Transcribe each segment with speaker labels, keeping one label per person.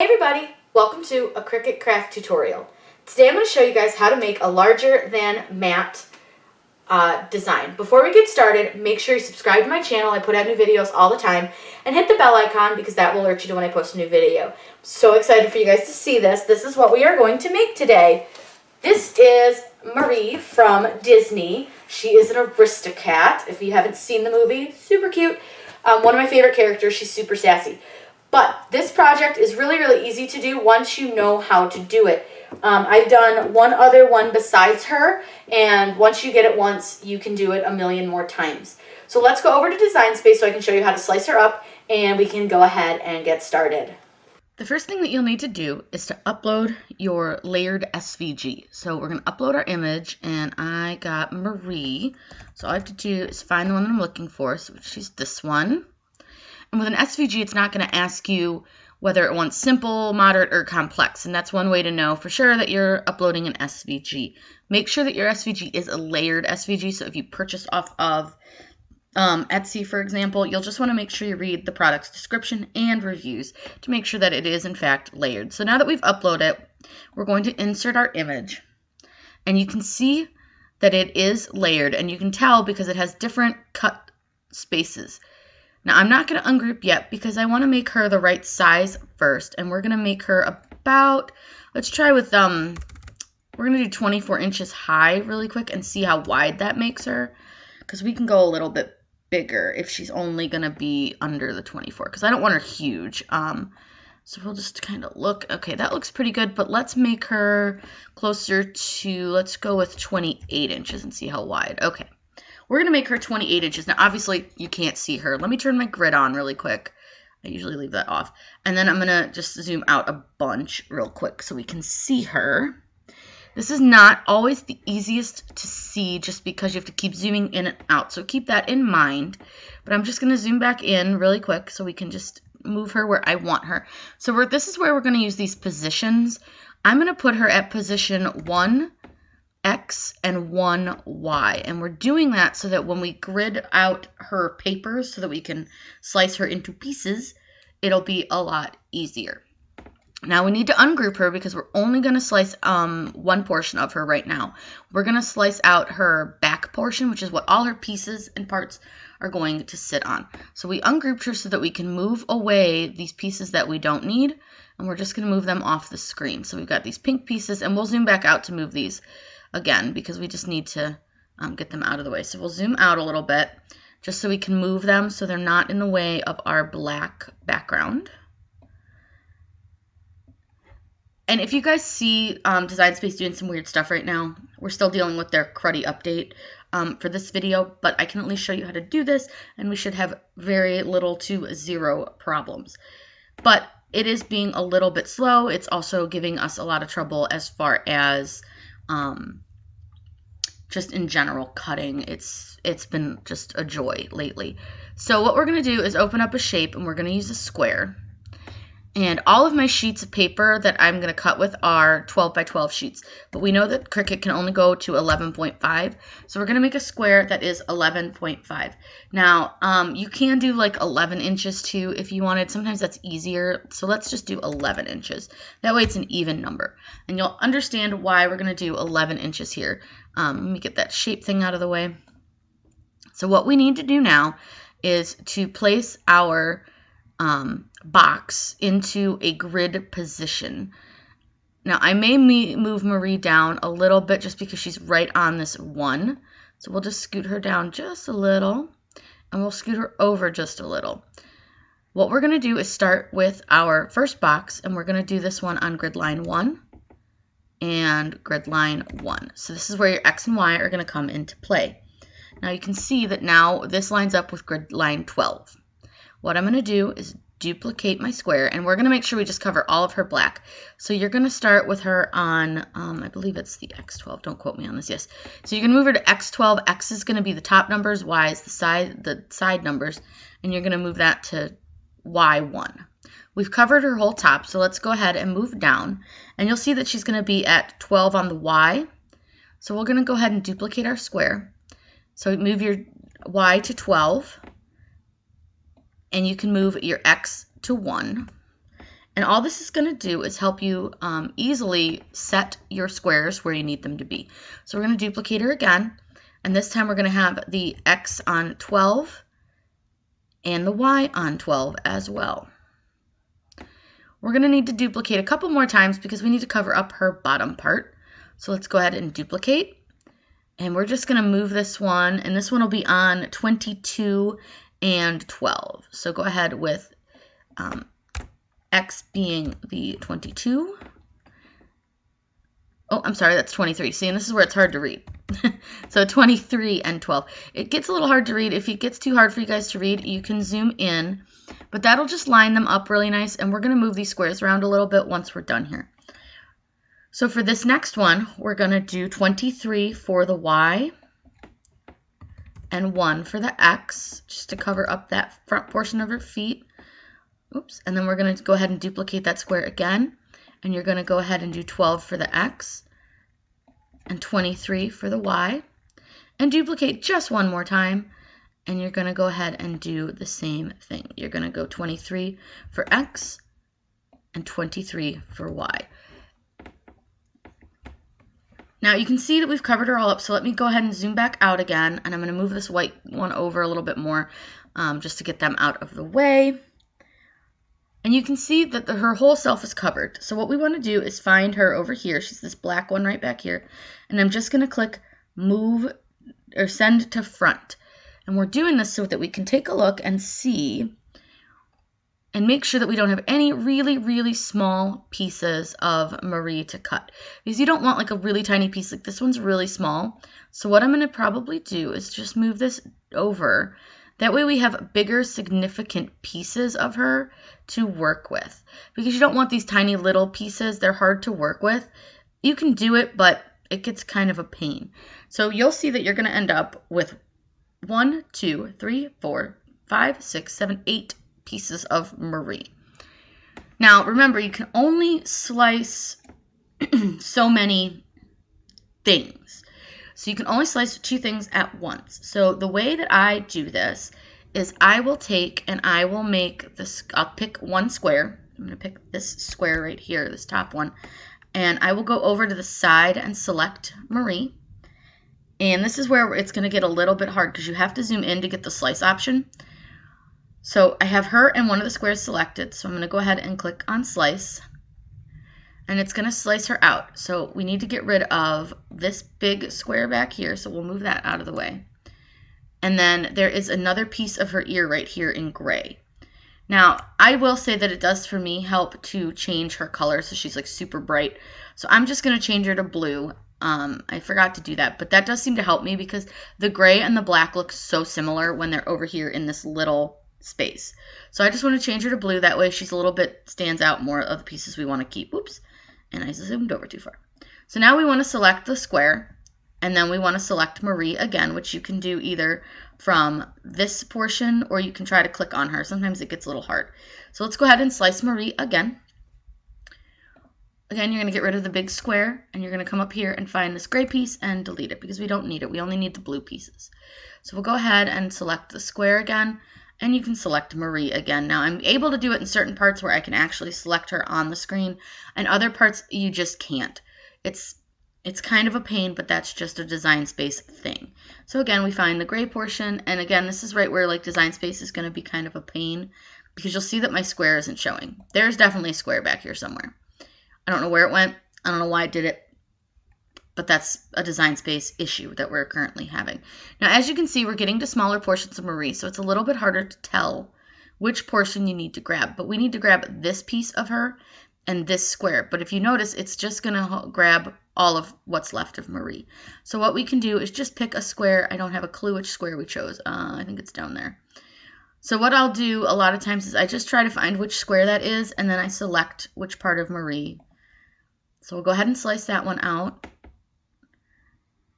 Speaker 1: Hey everybody, welcome to a Cricut craft tutorial. Today I'm going to show you guys how to make a larger than matte design. Before we get started, make sure you subscribe to my channel. I put out new videos all the time, and hit the bell icon because that will alert you to when I post a new video. I'm so excited for you guys to see this. This is what we are going to make today. This is Marie from Disney. She is an Aristocat. If you haven't seen the movie, super cute. One of my favorite characters. She's super sassy. But this project is really, really easy to do once you know how to do it. I've done one other one besides her, and once you get it once, you can do it a million more times. So let's go over to Design Space so I can show you how to slice her up, and we can go ahead and get started.
Speaker 2: The first thing that you'll need to do is to upload your layered SVG. So we're going to upload our image, and I got Marie. So all I have to do is find the one I'm looking for, so she's this one. And with an SVG, it's not going to ask you whether it wants simple, moderate, or complex. And that's one way to know for sure that you're uploading an SVG. Make sure that your SVG is a layered SVG. So if you purchase off of Etsy, for example, you'll just want to make sure you read the product's description and reviews to make sure that it is, in fact, layered. So now that we've uploaded it, we're going to insert our image. And you can see that it is layered. And you can tell because it has different cut spaces. Now, I'm not going to ungroup yet because I want to make her the right size first. And we're going to make her about, let's try with, we're going to do 24 inches high really quick and see how wide that makes her. Because we can go a little bit bigger if she's only going to be under the 24. Because I don't want her huge. So we'll just kind of look. Okay, that looks pretty good. But let's make her closer to, let's go with 28 inches and see how wide. Okay. We're going to make her 28 inches. Now, obviously, you can't see her. Let me turn my grid on really quick. I usually leave that off. And then I'm going to just zoom out a bunch real quick so we can see her. This is not always the easiest to see just because you have to keep zooming in and out. So keep that in mind. But I'm just going to zoom back in really quick so we can just move her where I want her. So this is where we're going to use these positions. I'm going to put her at position 1, X and 1 Y, and we're doing that so that when we grid out her papers so that we can slice her into pieces, it'll be a lot easier. Now we need to ungroup her because we're only going to slice one portion of her right now. We're going to slice out her back portion, which is what all her pieces and parts are going to sit on. So we ungrouped her so that we can move away these pieces that we don't need, and we're just going to move them off the screen. So we've got these pink pieces, and we'll zoom back out to move these again because we just need to get them out of the way. So we'll zoom out a little bit just so we can move them so they're not in the way of our black background. And if you guys see Design Space doing some weird stuff right now, we're still dealing with their cruddy update for this video, but I can at least show you how to do this, and we should have very little to zero problems. But it is being a little bit slow. It's also giving us a lot of trouble as far as just in general cutting. It's been just a joy lately. So what we're going to do is open up a shape, and we're going to use a square. And all of my sheets of paper that I'm going to cut with are 12 by 12 sheets. But we know that Cricut can only go to 11.5. So we're going to make a square that is 11.5. Now, you can do like 11 inches too if you wanted. Sometimes that's easier. So let's just do 11 inches. That way it's an even number. And you'll understand why we're going to do 11 inches here. Let me get that shape thing out of the way. So what we need to do now is to place our box into a grid position. Now, I may move Marie down a little bit just because she's right on this 1. So we'll just scoot her down just a little, and we'll scoot her over just a little. What we're going to do is start with our first box, and we're going to do this one on grid line 1 and grid line 1. So this is where your X and Y are going to come into play. Now you can see that now this lines up with grid line 12. What I'm going to do is duplicate my square, and we're going to make sure we just cover all of her black. So you're going to start with her on, I believe it's the X12. Don't quote me on this. Yes. So you're going to move her to X12. X is going to be the top numbers. Y is the side numbers, and you're going to move that to Y1. We've covered her whole top, so let's go ahead and move down, and you'll see that she's going to be at 12 on the Y. So we're going to go ahead and duplicate our square. So move your Y to 12. And you can move your X to 1. And all this is going to do is help you easily set your squares where you need them to be. So we're going to duplicate her again, and this time we're going to have the X on 12 and the Y on 12 as well. We're going to need to duplicate a couple more times because we need to cover up her bottom part. So let's go ahead and duplicate. And we're just going to move this one, and this one will be on 22 and 12. So go ahead with X being the 22. Oh, I'm sorry, that's 23. See, and this is where it's hard to read. So 23 and 12. It gets a little hard to read. If it gets too hard for you guys to read, you can zoom in. But that'll just line them up really nice, and we're going to move these squares around a little bit once we're done here. So for this next one, we're going to do 23 for the Y and 1 for the X, just to cover up that front portion of her feet. Oops, and then we're going to go ahead and duplicate that square again, and you're going to go ahead and do 12 for the X and 23 for the Y, and duplicate just one more time, and you're going to go ahead and do the same thing. You're going to go 23 for X and 23 for Y. Now you can see that we've covered her all up, so let me go ahead and zoom back out again, and I'm going to move this white one over a little bit more just to get them out of the way. And you can see that her whole self is covered. So what we want to do is find her over here. She's this black one right back here. And I'm just going to click move or send to front. And we're doing this so that we can take a look and see and make sure that we don't have any really, really small pieces of Marie to cut. Because you don't want like a really tiny piece. Like this one's really small. So what I'm going to probably do is just move this over. That way we have bigger, significant pieces of her to work with. Because you don't want these tiny little pieces. They're hard to work with. You can do it, but it gets kind of a pain. So you'll see that you're going to end up with 1, 2, 3, 4, 5, 6, 7, 8 pieces of Marie. Now, remember, you can only slice so many things. So you can only slice 2 things at once. So the way that I do this is I will take and I will make this, I'll pick one square. I'm going to pick this square right here, this top one. And I will go over to the side and select Marie. And this is where it's going to get a little bit hard because you have to zoom in to get the slice option. So I have her and one of the squares selected. So I'm going to go ahead and click on slice. And it's going to slice her out. So we need to get rid of this big square back here. So we'll move that out of the way. And then there is another piece of her ear right here in gray. Now, I will say that it does for me help to change her color. So she's like super bright. So I'm just going to change her to blue. I forgot to do that. But that does seem to help me because the gray and the black look so similar when they're over here in this little space. So I just want to change her to blue. That way she's a little bit stands out more of the pieces we want to keep. Oops. And I zoomed over too far. So now we want to select the square, and then we want to select Marie again, which you can do either from this portion or you can try to click on her. Sometimes it gets a little hard. So let's go ahead and slice Marie again. Again, you're going to get rid of the big square, and you're going to come up here and find this gray piece and delete it because we don't need it. We only need the blue pieces. So we'll go ahead and select the square again. And you can select Marie again. Now, I'm able to do it in certain parts where I can actually select her on the screen, and other parts you just can't. It's kind of a pain, but that's just a Design Space thing. So again, we find the gray portion, and again, this is right where like Design Space is going to be kind of a pain because you'll see that my square isn't showing. There's definitely a square back here somewhere. I don't know where it went. I don't know why I did it. But that's a Design Space issue that we're currently having. Now, as you can see, we're getting to smaller portions of Marie, so it's a little bit harder to tell which portion you need to grab. But we need to grab this piece of her and this square. But if you notice, it's just going to grab all of what's left of Marie. So what we can do is just pick a square. I don't have a clue which square we chose. I think it's down there. So what I'll do a lot of times is I just try to find which square that is, and then I select which part of Marie. So we'll go ahead and slice that one out.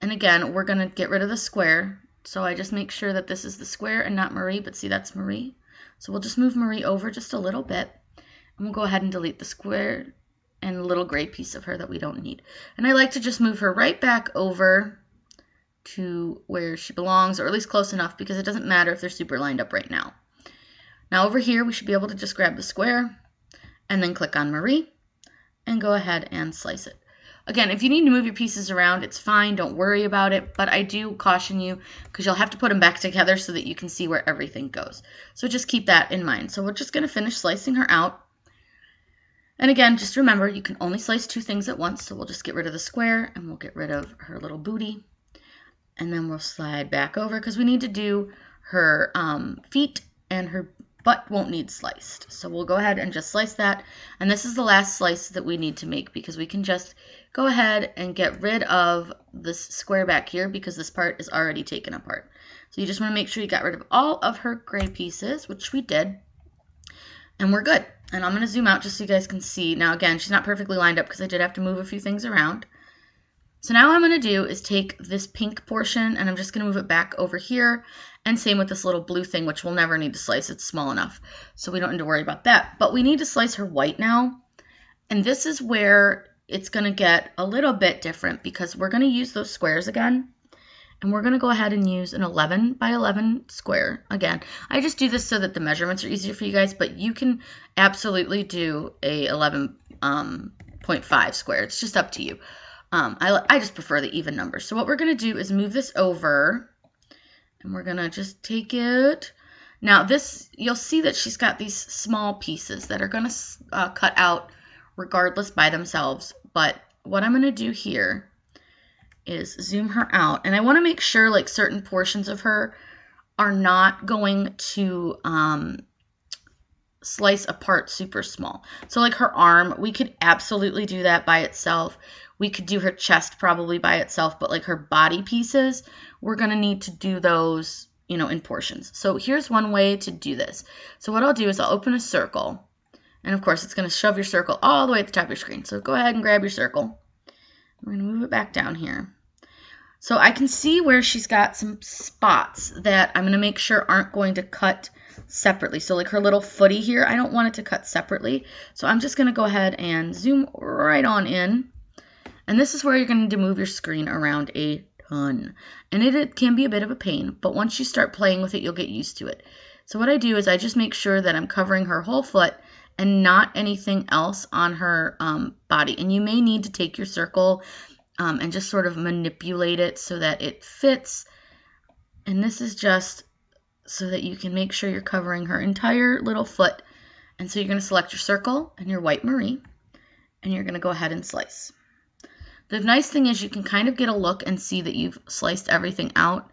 Speaker 2: And again, we're going to get rid of the square. So I just make sure that this is the square and not Marie, but see, that's Marie. So we'll just move Marie over just a little bit. And we'll go ahead and delete the square and the little gray piece of her that we don't need. And I like to just move her right back over to where she belongs, or at least close enough, because it doesn't matter if they're super lined up right now. Now over here, we should be able to just grab the square and then click on Marie and go ahead and slice it. Again, if you need to move your pieces around, it's fine. Don't worry about it. But I do caution you because you'll have to put them back together so that you can see where everything goes. So just keep that in mind. So we're just going to finish slicing her out. And again, just remember, you can only slice 2 things at once. So we'll just get rid of the square and we'll get rid of her little booty. And then we'll slide back over because we need to do her feet, and her butt won't need sliced. So we'll go ahead and just slice that. And this is the last slice that we need to make because we can just go ahead and get rid of this square back here because this part is already taken apart. So you just want to make sure you got rid of all of her gray pieces, which we did. And we're good. And I'm going to zoom out just so you guys can see. Now again, she's not perfectly lined up because I did have to move a few things around. So now what I'm going to do is take this pink portion and I'm just going to move it back over here. And same with this little blue thing, which we'll never need to slice. It's small enough. So we don't need to worry about that. But we need to slice her white now. And this is where it's going to get a little bit different because we're going to use those squares again. And we're going to go ahead and use an 11 by 11 square. Again, I just do this so that the measurements are easier for you guys, but you can absolutely do a 11.5 square. It's just up to you. I just prefer the even numbers. So what we're going to do is move this over, and we're going to just take it. Now this, you'll see that she's got these small pieces that are going to cut out regardless by themselves. But what I'm going to do here is zoom her out, and I want to make sure like certain portions of her are not going to slice apart super small. So like her arm, we could absolutely do that by itself. We could do her chest probably by itself, but like her body pieces, we're going to need to do those, you know, in portions. So here's one way to do this. So what I'll do is I'll open a circle, and of course it's going to shove your circle all the way at the top of your screen. So go ahead and grab your circle. We're going to move it back down here. So I can see where she's got some spots that I'm going to make sure aren't going to cut separately. So like her little footy here, I don't want it to cut separately. So I'm just going to go ahead and zoom right on in. And this is where you're going to move your screen around a ton. And it can be a bit of a pain, but once you start playing with it, you'll get used to it. So what I do is I just make sure that I'm covering her whole foot and not anything else on her body. And you may need to take your circle and just sort of manipulate it so that it fits. And this is just so that you can make sure you're covering her entire little foot. And so you're going to select your circle and your white Marie, and you're going to go ahead and slice. The nice thing is you can kind of get a look and see that you've sliced everything out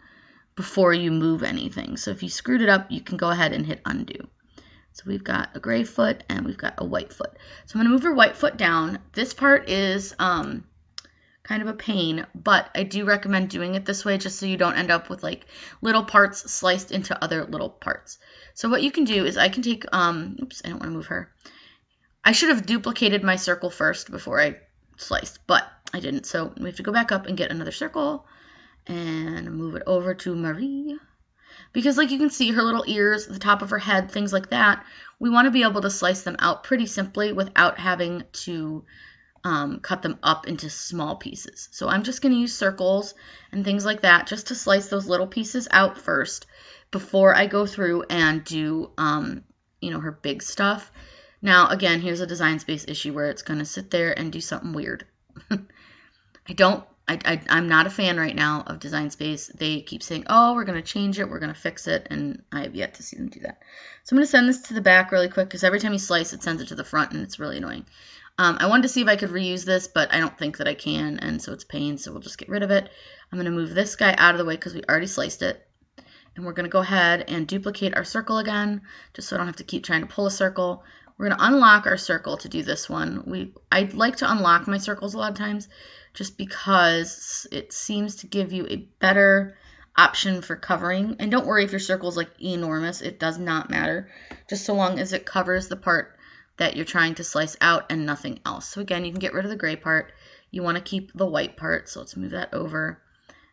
Speaker 2: before you move anything. So if you screwed it up, you can go ahead and hit undo. So we've got a gray foot and we've got a white foot. So I'm going to move her white foot down. This part is kind of a pain, but I do recommend doing it this way just so you don't end up with like little parts sliced into other little parts. So what you can do is I can take, oops, I don't want to move her. I should have duplicated my circle first before I sliced, but I didn't. So we have to go back up and get another circle and move it over to Marie. Because like you can see her little ears, the top of her head, things like that, we want to be able to slice them out pretty simply without having to cut them up into small pieces. So I'm just going to use circles and things like that just to slice those little pieces out first before I go through and do, you know, her big stuff. Now, again, here's a design space issue where it's going to sit there and do something weird. I'm not a fan right now of design space. They keep saying, oh, we're going to change it, we're going to fix it, and I have yet to see them do that. So I'm going to send this to the back really quick because every time you slice, it sends it to the front, and it's really annoying. I wanted to see if I could reuse this, but I don't think that I can, and so it's pain, so we'll just get rid of it. I'm going to move this guy out of the way because we already sliced it. And we're going to go ahead and duplicate our circle again, just so I don't have to keep trying to pull a circle. We're going to unlock our circle to do this one. I'd like to unlock my circles a lot of times just because it seems to give you a better option for covering. And don't worry if your circle is like enormous. It does not matter, just so long as it covers the part that you're trying to slice out and nothing else. So again, you can get rid of the gray part. You want to keep the white part, so let's move that over.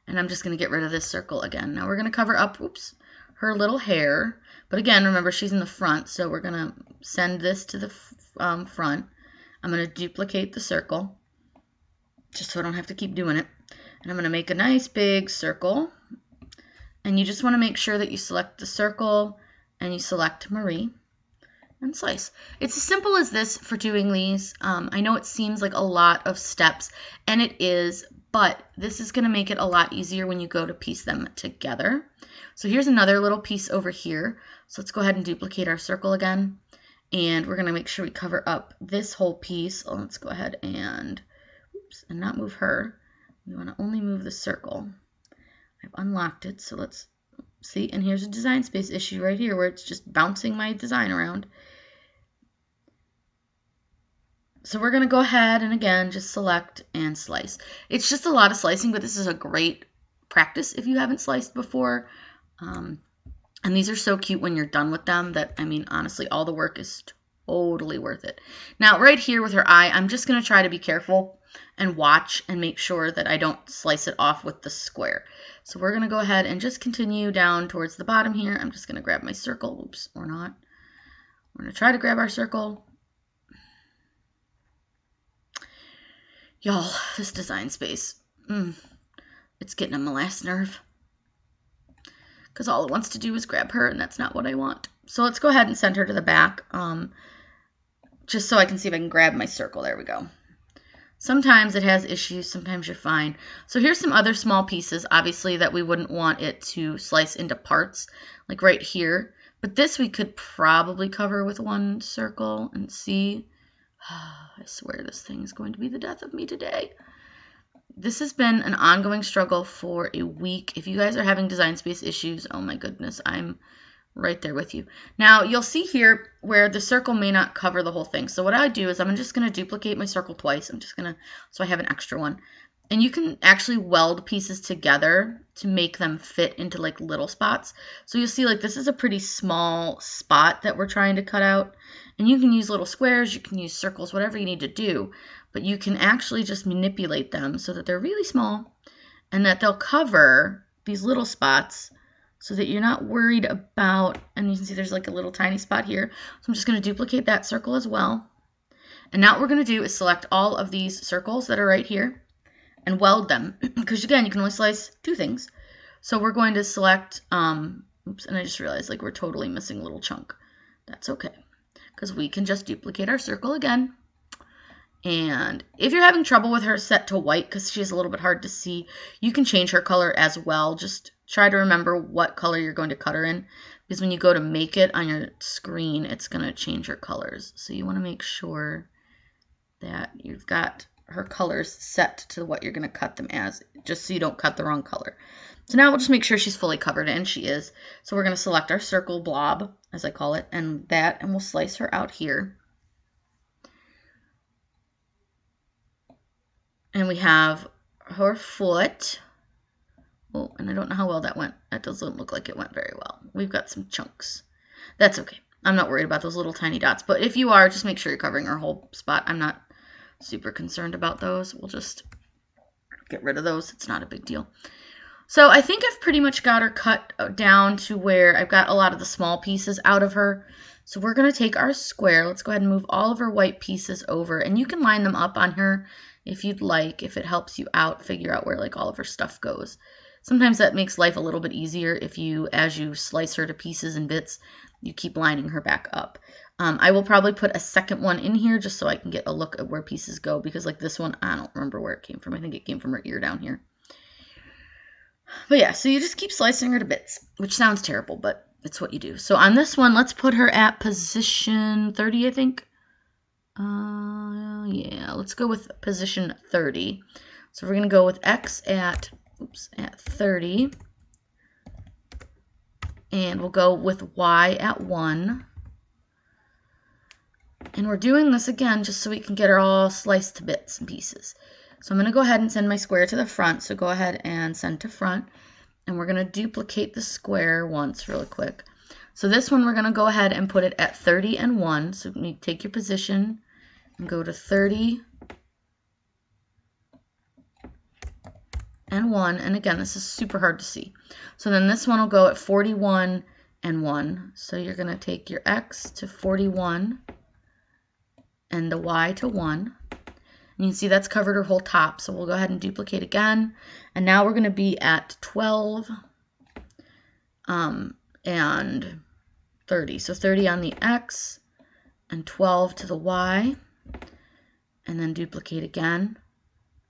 Speaker 2: And I'm just going to get rid of this circle again. Now we're going to cover up, oops, her little hair. But again, remember, she's in the front, so we're going to send this to the front. I'm going to duplicate the circle, just so I don't have to keep doing it. And I'm going to make a nice big circle. And you just want to make sure that you select the circle and you select Marie. and slice. It's as simple as this for doing these. I know it seems like a lot of steps, and it is, but this is going to make it a lot easier when you go to piece them together. So here's another little piece over here. So let's go ahead and duplicate our circle again, and we're going to make sure we cover up this whole piece. Oh, let's go ahead and, oops, and not move her. We want to only move the circle. I've unlocked it, so let's see, and here's a design space issue right here where it's just bouncing my design around. So we're going to go ahead and again just select and slice. It's just a lot of slicing, but this is a great practice if you haven't sliced before. And these are so cute when you're done with them that, I mean, honestly, all the work is totally worth it. Now, right here with her eye, I'm just going to try to be careful and watch and make sure that I don't slice it off with the square. So we're going to go ahead and just continue down towards the bottom here. I'm just going to grab my circle. Oops, or not. We're going to try to grab our circle. Y'all, this design space, it's getting on my last nerve. Because all it wants to do is grab her, and that's not what I want. So let's go ahead and send her to the back, just so I can see if I can grab my circle. There we go. Sometimes it has issues, sometimes you're fine. So here's some other small pieces, obviously, that we wouldn't want it to slice into parts, like right here. But this we could probably cover with one circle and see. I swear this thing is going to be the death of me today. This has been an ongoing struggle for a week. If you guys are having design space issues, oh my goodness, I'm right there with you. Now, you'll see here where the circle may not cover the whole thing. So what I do is I'm just going to duplicate my circle twice. I'm just going to, so I have an extra one. And you can actually weld pieces together to make them fit into like little spots. So you'll see like this is a pretty small spot that we're trying to cut out. And you can use little squares, you can use circles, whatever you need to do. But you can actually just manipulate them so that they're really small and that they'll cover these little spots so that you're not worried about, and you can see there's like a little tiny spot here. So I'm just going to duplicate that circle as well. And now what we're going to do is select all of these circles that are right here and weld them, because again, you can only slice two things. So we're going to select, oops, and I just realized like we're totally missing a little chunk. That's okay, because we can just duplicate our circle again. And if you're having trouble with her set to white, because she's a little bit hard to see, you can change her color as well. Just try to remember what color you're going to cut her in, because when you go to make it on your screen, it's going to change her colors. So you want to make sure that you've got her colors set to what you're going to cut them as, just so you don't cut the wrong color. So now we'll just make sure she's fully covered, and she is. So we're going to select our circle blob, as I call it, and we'll slice her out here. And we have her foot. Oh, and I don't know how well that went. That doesn't look like it went very well. We've got some chunks. That's okay. I'm not worried about those little tiny dots. But if you are, just make sure you're covering her whole spot. I'm not super concerned about those. We'll just get rid of those. It's not a big deal. So I think I've pretty much got her cut down to where I've got a lot of the small pieces out of her. So we're going to take our square. Let's go ahead and move all of her white pieces over. And you can line them up on her if you'd like, if it helps you out, figure out where like all of her stuff goes. Sometimes that makes life a little bit easier if you, as you slice her to pieces and bits, you keep lining her back up. I will probably put a second one in here just so I can get a look at where pieces go, because like this one, I don't remember where it came from. I think it came from her ear down here. But yeah, so you just keep slicing her to bits, which sounds terrible, but it's what you do. So on this one, let's put her at position 30, I think. Yeah, let's go with position 30. So we're going to go with X at 30. And we'll go with Y at 1. And we're doing this again just so we can get her all sliced to bits and pieces. So I'm going to go ahead and send my square to the front. So go ahead and send to front. And we're going to duplicate the square once really quick. So this one we're going to go ahead and put it at 30 and 1. So you take your position and go to 30 and 1. And again, this is super hard to see. So then this one will go at 41 and 1. So you're going to take your X to 41 and the Y to 1. And you can see that's covered her whole top. So we'll go ahead and duplicate again. And now we're going to be at 12 and 30. So 30 on the X and 12 to the Y, and then duplicate again,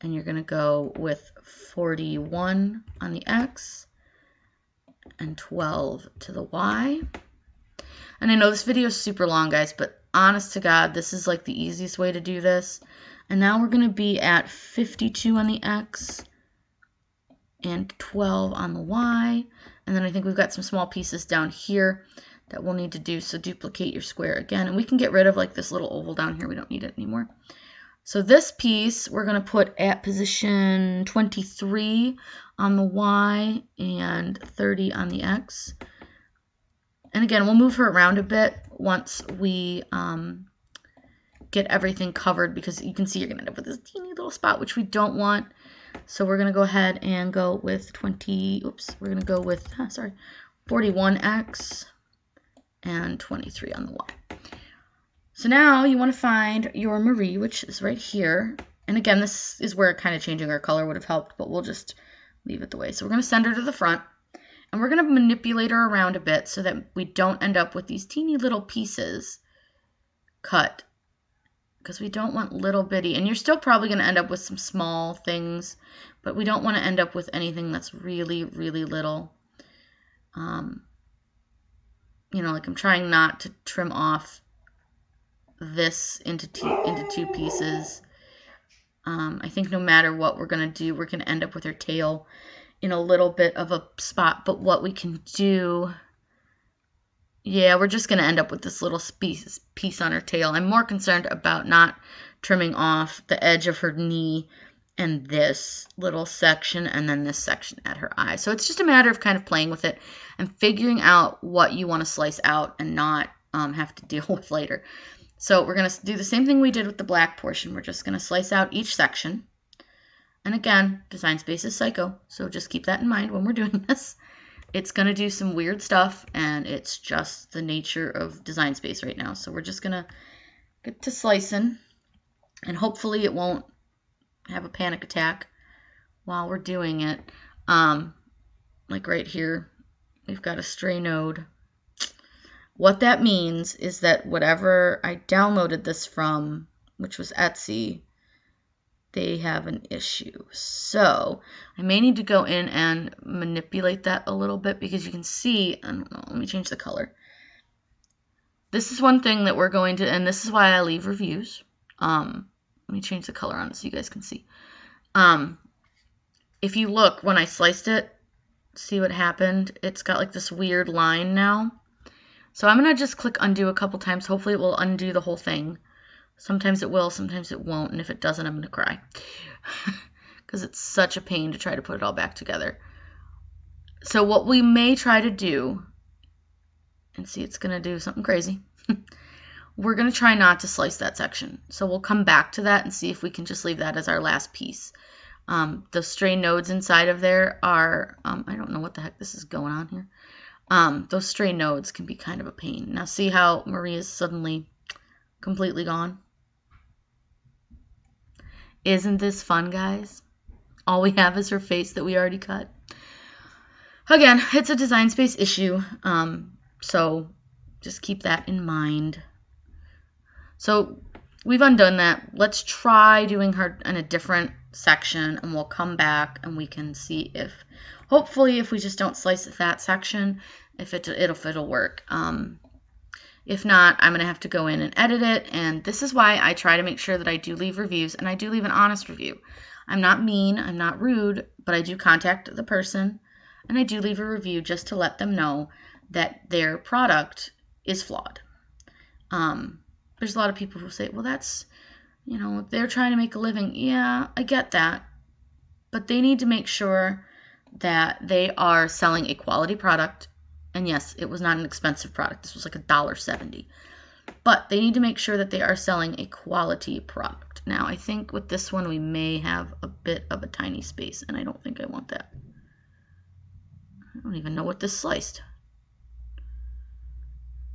Speaker 2: and you're going to go with 41 on the X and 12 to the Y. And I know this video is super long, guys, but honest to God, this is like the easiest way to do this. And now we're going to be at 52 on the X and 12 on the Y. And then I think we've got some small pieces down here that we'll need to do. So duplicate your square again. And we can get rid of like this little oval down here. We don't need it anymore. So this piece we're going to put at position 23 on the Y and 30 on the X. And again, we'll move her around a bit once we get everything covered, because you can see you're going to end up with this teeny little spot, which we don't want. So we're going to go ahead and go with 41X and 23 on the Y. So now you want to find your Marie, which is right here. And again, this is where kind of changing her color would have helped, but we'll just leave it the way. So we're going to send her to the front, and we're going to manipulate her around a bit so that we don't end up with these teeny little pieces cut, because we don't want little bitty, and you're still probably going to end up with some small things, but we don't want to end up with anything that's really, really little. You know, like I'm trying not to trim off this into two pieces. I think no matter what we're going to do, we're going to end up with her tail in a little bit of a spot, but what we can do, yeah, we're just going to end up with this little piece on her tail. I'm more concerned about not trimming off the edge of her knee and this little section and then this section at her eye. So it's just a matter of kind of playing with it and figuring out what you want to slice out and not have to deal with later. So we're going to do the same thing we did with the black portion. We're just going to slice out each section. And again, Design Space is psycho, so just keep that in mind when we're doing this. It's going to do some weird stuff, and it's just the nature of Design Space right now. So we're just going to get to slicing, and hopefully it won't have a panic attack while we're doing it. Like right here, we've got a stray node. What that means is that whatever I downloaded this from, which was Etsy, they have an issue. So I may need to go in and manipulate that a little bit, because you can see, I don't know, let me change the color. This is one thing that we're going to, and this is why I leave reviews. Let me change the color on it so you guys can see. If you look, when I sliced it, see what happened? It's got like this weird line now. So I'm going to just click undo a couple times. Hopefully it will undo the whole thing. Sometimes it will, sometimes it won't, and if it doesn't, I'm going to cry. Because it's such a pain to try to put it all back together. So what we may try to do, and see, it's going to do something crazy. We're going to try not to slice that section. So we'll come back to that and see if we can just leave that as our last piece. The stray nodes inside of there are, I don't know what the heck this is going on here. Those stray nodes can be kind of a pain. Now see how Marie is suddenly completely gone? Isn't this fun, guys? All we have is her face that we already cut. Again, it's a Design Space issue, so just keep that in mind. So we've undone that. Let's try doing her in a different section, and we'll come back and we can see if, hopefully, if we just don't slice that section, if it'll work. If not, I'm going to have to go in and edit it, and this is why I try to make sure that I do leave reviews, and I do leave an honest review. I'm not mean, I'm not rude, but I do contact the person, and I do leave a review just to let them know that their product is flawed. There's a lot of people who say, well, that's, you know, they're trying to make a living. Yeah, I get that, but they need to make sure that they are selling a quality product. And yes, it was not an expensive product. This was like $1.70. But they need to make sure that they are selling a quality product. Now, I think with this one, we may have a bit of a tiny space, and I don't think I want that. I don't even know what this sliced.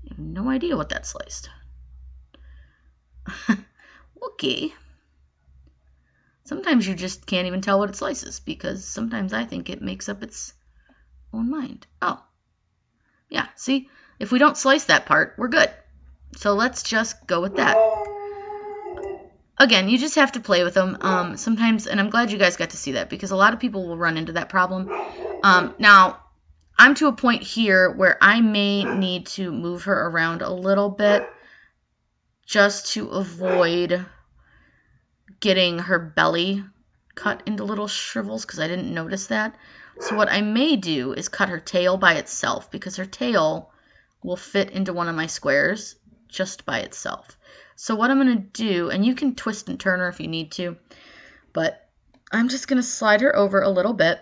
Speaker 2: I have no idea what that sliced. Okay. Sometimes you just can't even tell what it slices, because sometimes I think it makes up its own mind. Oh. Yeah, see, if we don't slice that part, we're good. So let's just go with that. Again, you just have to play with them sometimes, and I'm glad you guys got to see that because a lot of people will run into that problem. Now, I'm to a point here where I may need to move her around a little bit just to avoid getting her belly cut into little shrivels because I didn't notice that. So what I may do is cut her tail by itself because her tail will fit into one of my squares just by itself. So what I'm going to do, and you can twist and turn her if you need to, but I'm just going to slide her over a little bit,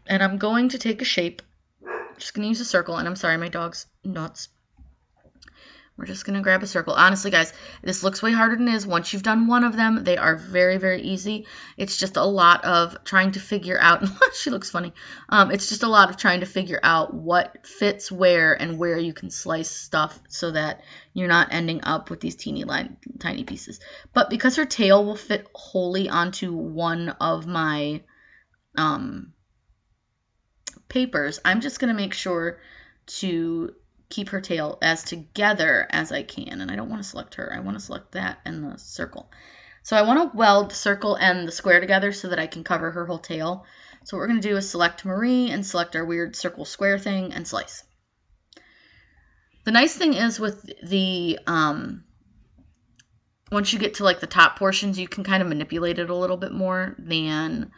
Speaker 2: and I'm going to take a shape. I'm just going to use a circle, and I'm sorry, my dog's nuts. We're just going to grab a circle. Honestly, guys, this looks way harder than it is. Once you've done one of them, they are very, very easy. It's just a lot of trying to figure out. She looks funny. It's just a lot of trying to figure out what fits where and where you can slice stuff so that you're not ending up with these tiny pieces. But because her tail will fit wholly onto one of my papers, I'm just going to make sure to keep her tail as together as I can. And I don't want to select her. I want to select that and the circle. So I want to weld the circle and the square together so that I can cover her whole tail. So what we're going to do is select Marie and select our weird circle square thing and slice. The nice thing is with the, once you get to like the top portions, you can kind of manipulate it a little bit more than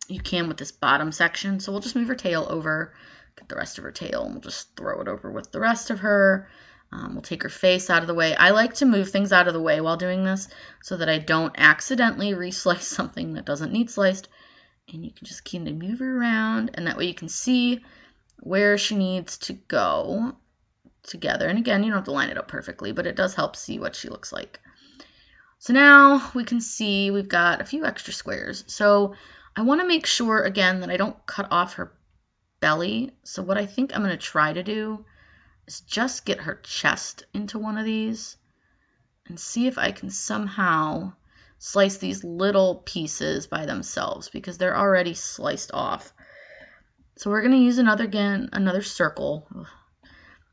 Speaker 2: you can with this bottom section. So we'll just move her tail over, get the rest of her tail, and we'll just throw it over with the rest of her. We'll take her face out of the way. I like to move things out of the way while doing this so that I don't accidentally reslice something that doesn't need sliced. And you can just kind of move her around, and that way you can see where she needs to go together. And again, you don't have to line it up perfectly, but it does help see what she looks like. So now we can see we've got a few extra squares. So I want to make sure, again, that I don't cut off her belly. So what I think I'm going to try to do is just get her chest into one of these and see if I can somehow slice these little pieces by themselves because they're already sliced off. So we're going to use another circle.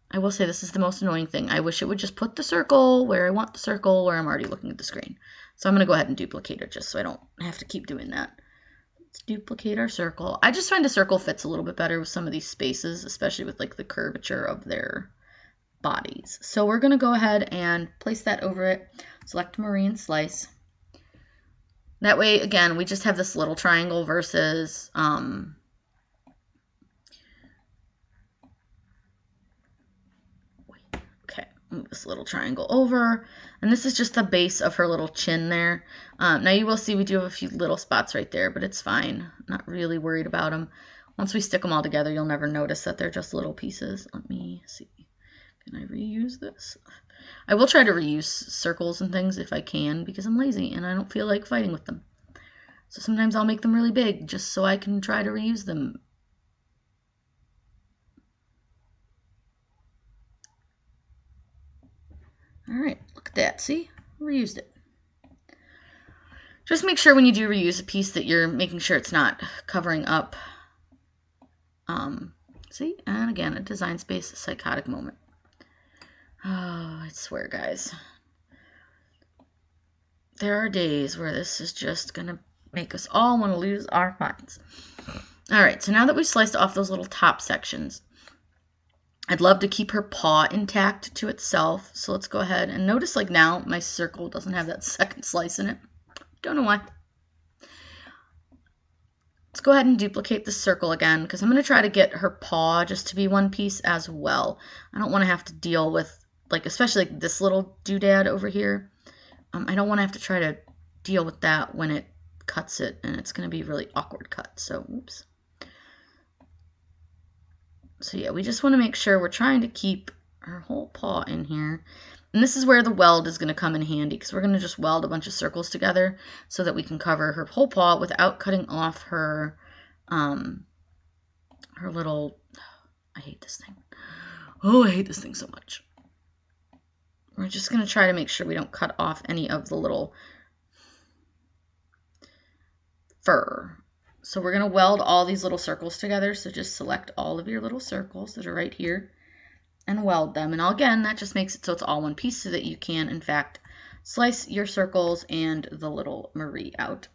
Speaker 2: I will say this is the most annoying thing. I wish it would just put the circle where I want the circle where I'm already looking at the screen. So I'm going to go ahead and duplicate it just so I don't have to keep doing that. Duplicate our circle. I just find a circle fits a little bit better with some of these spaces, especially with like the curvature of their bodies. So we're going to go ahead and place that over it. Select Marie and slice. That way, again, we just have this little triangle versus move this little triangle over, and this is just the base of her little chin there. Now you will see we do have a few little spots right there, but it's fine. Not really worried about them. Once we stick them all together, you'll never notice that they're just little pieces. Let me see. Can I reuse this? I will try to reuse circles and things if I can because I'm lazy and I don't feel like fighting with them. So sometimes I'll make them really big just so I can try to reuse them. All right, look at that. See? Reused it. Just make sure when you do reuse a piece that you're making sure it's not covering up. See? And again, a design space psychotic moment. Oh, I swear, guys. There are days where this is just going to make us all want to lose our minds. All right, so now that we've sliced off those little top sections, I'd love to keep her paw intact to itself. So let's go ahead and notice like now my circle doesn't have that second slice in it. Don't know why. Let's go ahead and duplicate the circle again because I'm going to try to get her paw just to be one piece as well. I don't want to have to deal with like, especially like this little doodad over here. I don't want to have to try to deal with that when it cuts it, and it's going to be a really awkward cut. So, oops. So yeah, we just want to make sure we're trying to keep her whole paw in here. And this is where the weld is going to come in handy because we're going to just weld a bunch of circles together so that we can cover her whole paw without cutting off her, her little, I hate this thing. Oh, I hate this thing so much. We're just going to try to make sure we don't cut off any of the little fur. So we're going to weld all these little circles together. So just select all of your little circles that are right here and weld them. And again, that just makes it so it's all one piece so that you can, in fact, slice your circles and the little Marie out.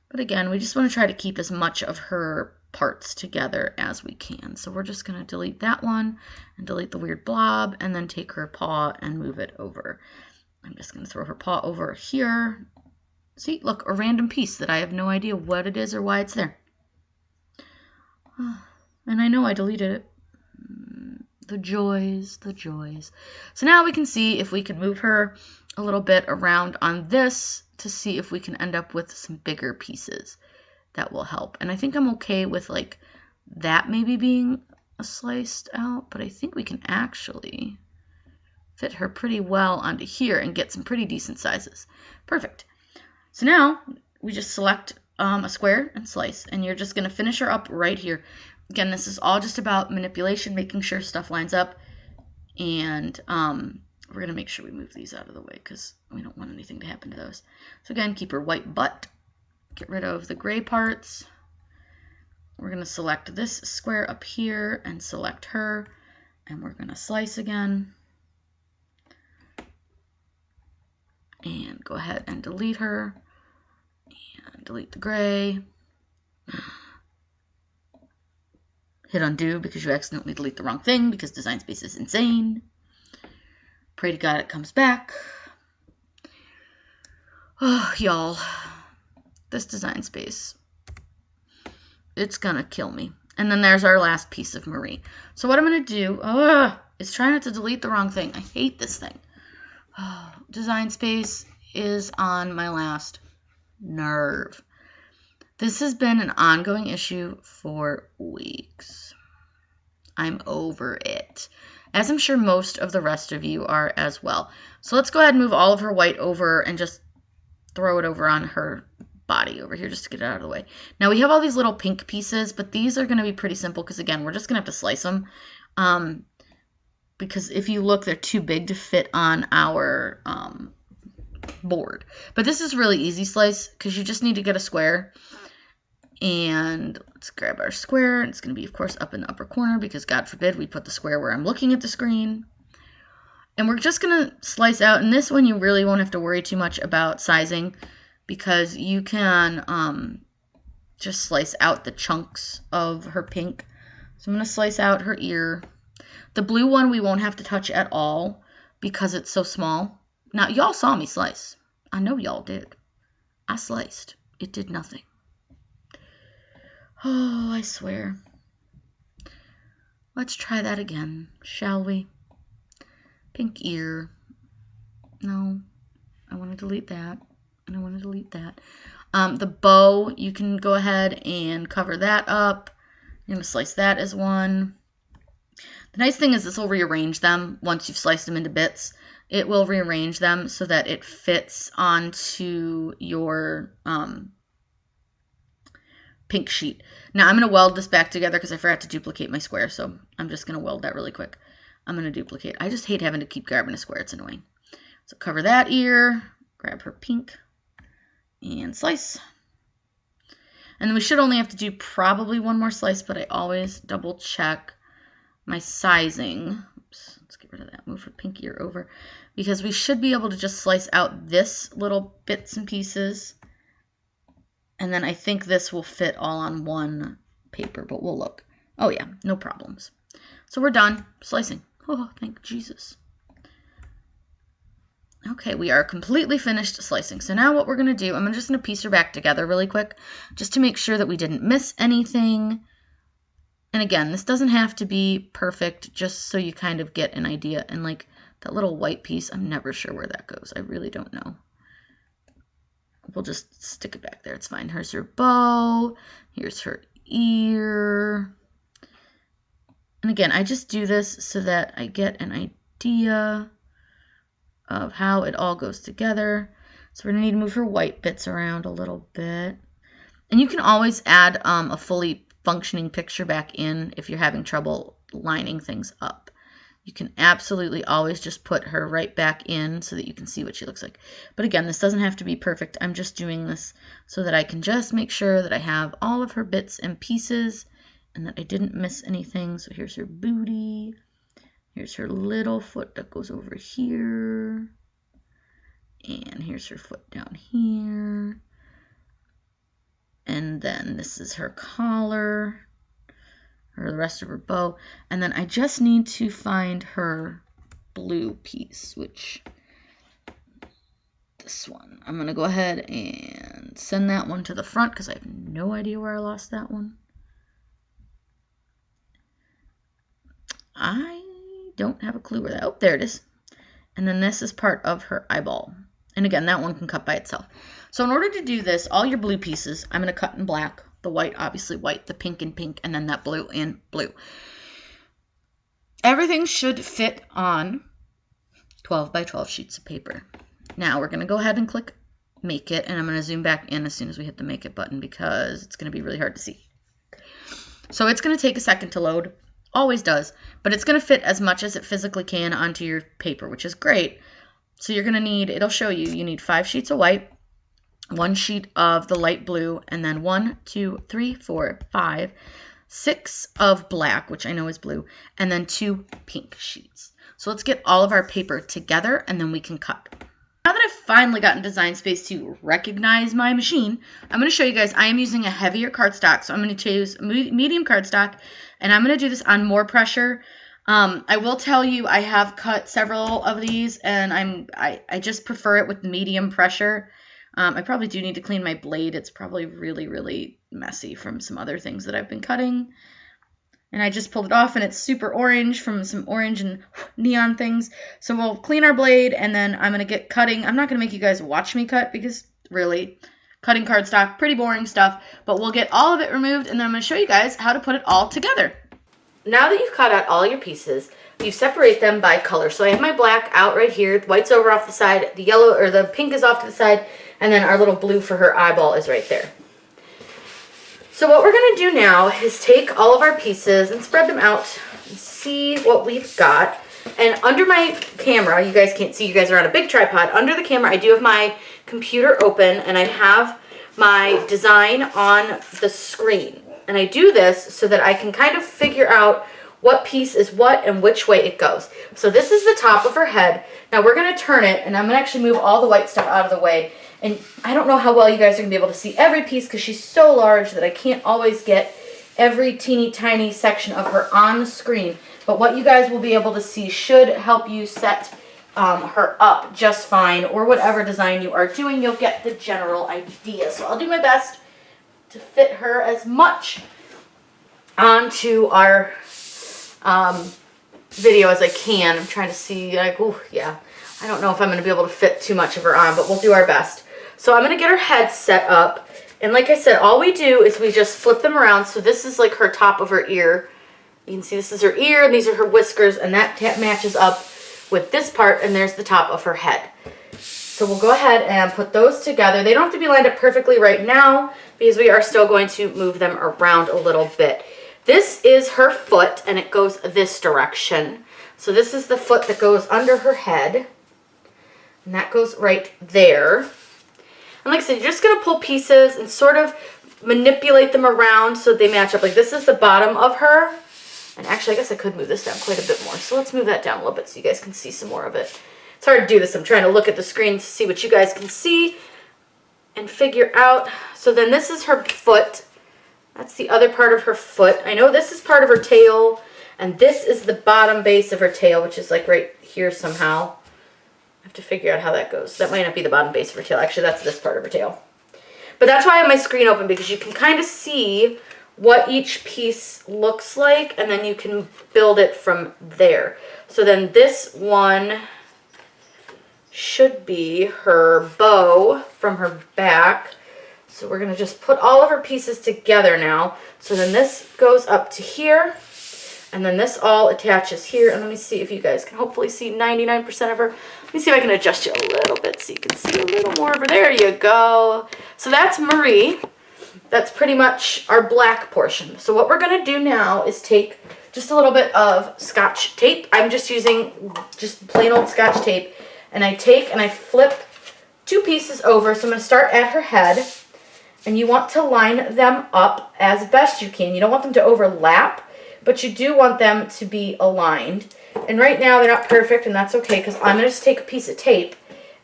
Speaker 2: But again, we just want to try to keep as much of her parts together as we can. So we're just going to delete that one and delete the weird blob and then take her paw and move it over. I'm just going to throw her paw over here. See, look, a random piece that I have no idea what it is or why it's there. And I know I deleted it. The joys, the joys. So now we can see if we can move her a little bit around on this to see if we can end up with some bigger pieces that will help. And I think I'm okay with like that maybe being sliced out, but I think we can actually fit her pretty well onto here and get some pretty decent sizes. Perfect. So now we just select a square and slice, and you're just going to finish her up right here. Again, this is all just about manipulation, making sure stuff lines up, and we're going to make sure we move these out of the way because we don't want anything to happen to those. So again, keep her white butt, get rid of the gray parts. We're going to select this square up here and select her, and we're going to slice again. And go ahead and delete her, and delete the gray. Hit undo because you accidentally delete the wrong thing because Design Space is insane. Pray to God it comes back. Oh, y'all. This Design Space. It's gonna kill me. And then there's our last piece of Marie. So what I'm gonna do is try not to delete the wrong thing. I hate this thing. Design Space is on my last nerve. This has been an ongoing issue for weeks. I'm over it, as I'm sure most of the rest of you are as well. So let's go ahead and move all of her white over and just throw it over on her body over here just to get it out of the way. Now we have all these little pink pieces, but these are going to be pretty simple because, again, we're just going to have to slice them. Because if you look, they're too big to fit on our board. But this is really easy slice because you just need to get a square. And let's grab our square. It's going to be, of course, up in the upper corner because, God forbid, we put the square where I'm looking at the screen. And we're just going to slice out. And this one you really won't have to worry too much about sizing because you can just slice out the chunks of her pink. So I'm going to slice out her ear. The blue one we won't have to touch at all because it's so small. Now, y'all saw me slice. I know y'all did. I sliced. It did nothing. Oh, I swear. Let's try that again, shall we? Pink ear. No, I want to delete that. And I want to delete that. The bow, you can go ahead and cover that up. I'm going to slice that as one. The nice thing is this will rearrange them once you've sliced them into bits. It will rearrange them so that it fits onto your pink sheet. Now I'm going to weld this back together because I forgot to duplicate my square, so I'm just going to weld that really quick. I'm going to duplicate. I just hate having to keep grabbing a square. It's annoying. So cover that ear, grab her pink, and slice. And then we should only have to do probably one more slice, but I always double check my sizing. Oops, let's get rid of that. Move her pink ear over because we should be able to just slice out this little bits and pieces. And then I think this will fit all on one paper, but we'll look. Oh yeah, no problems. So we're done slicing. Oh, thank Jesus. Okay, we are completely finished slicing. So now what we're going to do, I'm just going to piece her back together really quick just to make sure that we didn't miss anything. And again, this doesn't have to be perfect, just so you kind of get an idea. And like that little white piece, I'm never sure where that goes. I really don't know. We'll just stick it back there. It's fine. Here's her bow. Here's her ear. And again, I just do this so that I get an idea of how it all goes together. So we're going to need to move her white bits around a little bit. And you can always add a fully functioning picture back in if you're having trouble lining things up. You can absolutely always just put her right back in so that you can see what she looks like. But again, this doesn't have to be perfect. I'm just doing this so that I can just make sure that I have all of her bits and pieces and that I didn't miss anything. So here's her booty. Here's her little foot that goes over here. And here's her foot down here. And then this is her collar, or the rest of her bow. And then I just need to find her blue piece, which, this one. I'm going to go ahead and send that one to the front because I have no idea where I lost that one. I don't have a clue where that, oh, there it is. And then this is part of her eyeball. And again, that one can cut by itself. So in order to do this, all your blue pieces, I'm going to cut in black. The white, obviously white, the pink and pink, and then that blue and blue. Everything should fit on 12 by 12 sheets of paper. Now we're going to go ahead and click Make It, and I'm going to zoom back in as soon as we hit the Make It button because it's going to be really hard to see. So it's going to take a second to load. Always does, but it's going to fit as much as it physically can onto your paper, which is great. So you're going to need, it'll show you, you need 5 sheets of white, 1 sheet of the light blue, and then 1, 2, 3, 4, 5, 6 of black, which I know is blue, and then 2 pink sheets. So let's get all of our paper together and then we can cut. Now that I've finally gotten Design Space to recognize my machine, I'm going to show you guys, I am using a heavier cardstock, so I'm going to choose medium cardstock, and I'm going to do this on more pressure. I will tell you, I have cut several of these, and I just prefer it with medium pressure. I probably do need to clean my blade. It's probably really, really messy from some other things that I've been cutting. And I just pulled it off, and it's super orange from some orange and neon things. So we'll clean our blade, and then I'm going to get cutting. I'm not going to make you guys watch me cut because, really, cutting cardstock, pretty boring stuff. But we'll get all of it removed, and then I'm going to show you guys how to put it all together.
Speaker 1: Now that you've cut out all your pieces, you separate them by color. So I have my black out right here, the white's over off the side, the yellow or the pink is off to the side, and then our little blue for her eyeball is right there. So what we're going to do now is take all of our pieces and spread them out and see what we've got. And under my camera, you guys can't see, you guys are on a big tripod. Under the camera, I do have my computer open, and I have my design on the screen. And I do this so that I can kind of figure out what piece is what and which way it goes. So this is the top of her head. Now we're going to turn it, and I'm going to actually move all the white stuff out of the way. And I don't know how well you guys are going to be able to see every piece because she's so large that I can't always get every teeny tiny section of her on the screen. But what you guys will be able to see should help you set her up just fine, or whatever design you are doing, you'll get the general idea. So I'll do my best to fit her as much onto our video as I can. I'm trying to see, like, oh yeah, I don't know if I'm going to be able to fit too much of her on, but we'll do our best. So I'm going to get her head set up, and like I said, all we do is we just flip them around. So this is like her top of her ear. You can see this is her ear, and these are her whiskers, and that matches up with this part, and there's the top of her head. So we'll go ahead and put those together. They don't have to be lined up perfectly right now because we are still going to move them around a little bit. This is her foot, and it goes this direction. So this is the foot that goes under her head, and that goes right there. And like I said, you're just going to pull pieces and sort of manipulate them around so they match up. Like this is the bottom of her. And actually, I guess I could move this down quite a bit more. So let's move that down a little bit so you guys can see some more of it. It's hard to do this. I'm trying to look at the screen to see what you guys can see and figure out. So then this is her foot. That's the other part of her foot. I know this is part of her tail, and this is the bottom base of her tail, which is like right here somehow. I have to figure out how that goes. That might not be the bottom base of her tail. Actually, that's this part of her tail. But that's why I have my screen open, because you can kind of see what each piece looks like, and then you can build it from there. So then this one should be her bow from her back. So we're going to just put all of her pieces together now. So then this goes up to here, and then this all attaches here. And let me see if you guys can hopefully see 99% of her. Let me see if I can adjust you a little bit so you can see a little more of her. There you go. So that's Marie. That's pretty much our black portion. So what we're going to do now is take just a little bit of Scotch tape. I'm just using just plain old Scotch tape. And I take and I flip 2 pieces over. So I'm going to start at her head. and you want to line them up as best you can. You don't want them to overlap, but you do want them to be aligned. And right now they're not perfect, and that's okay, because I'm going to just take a piece of tape,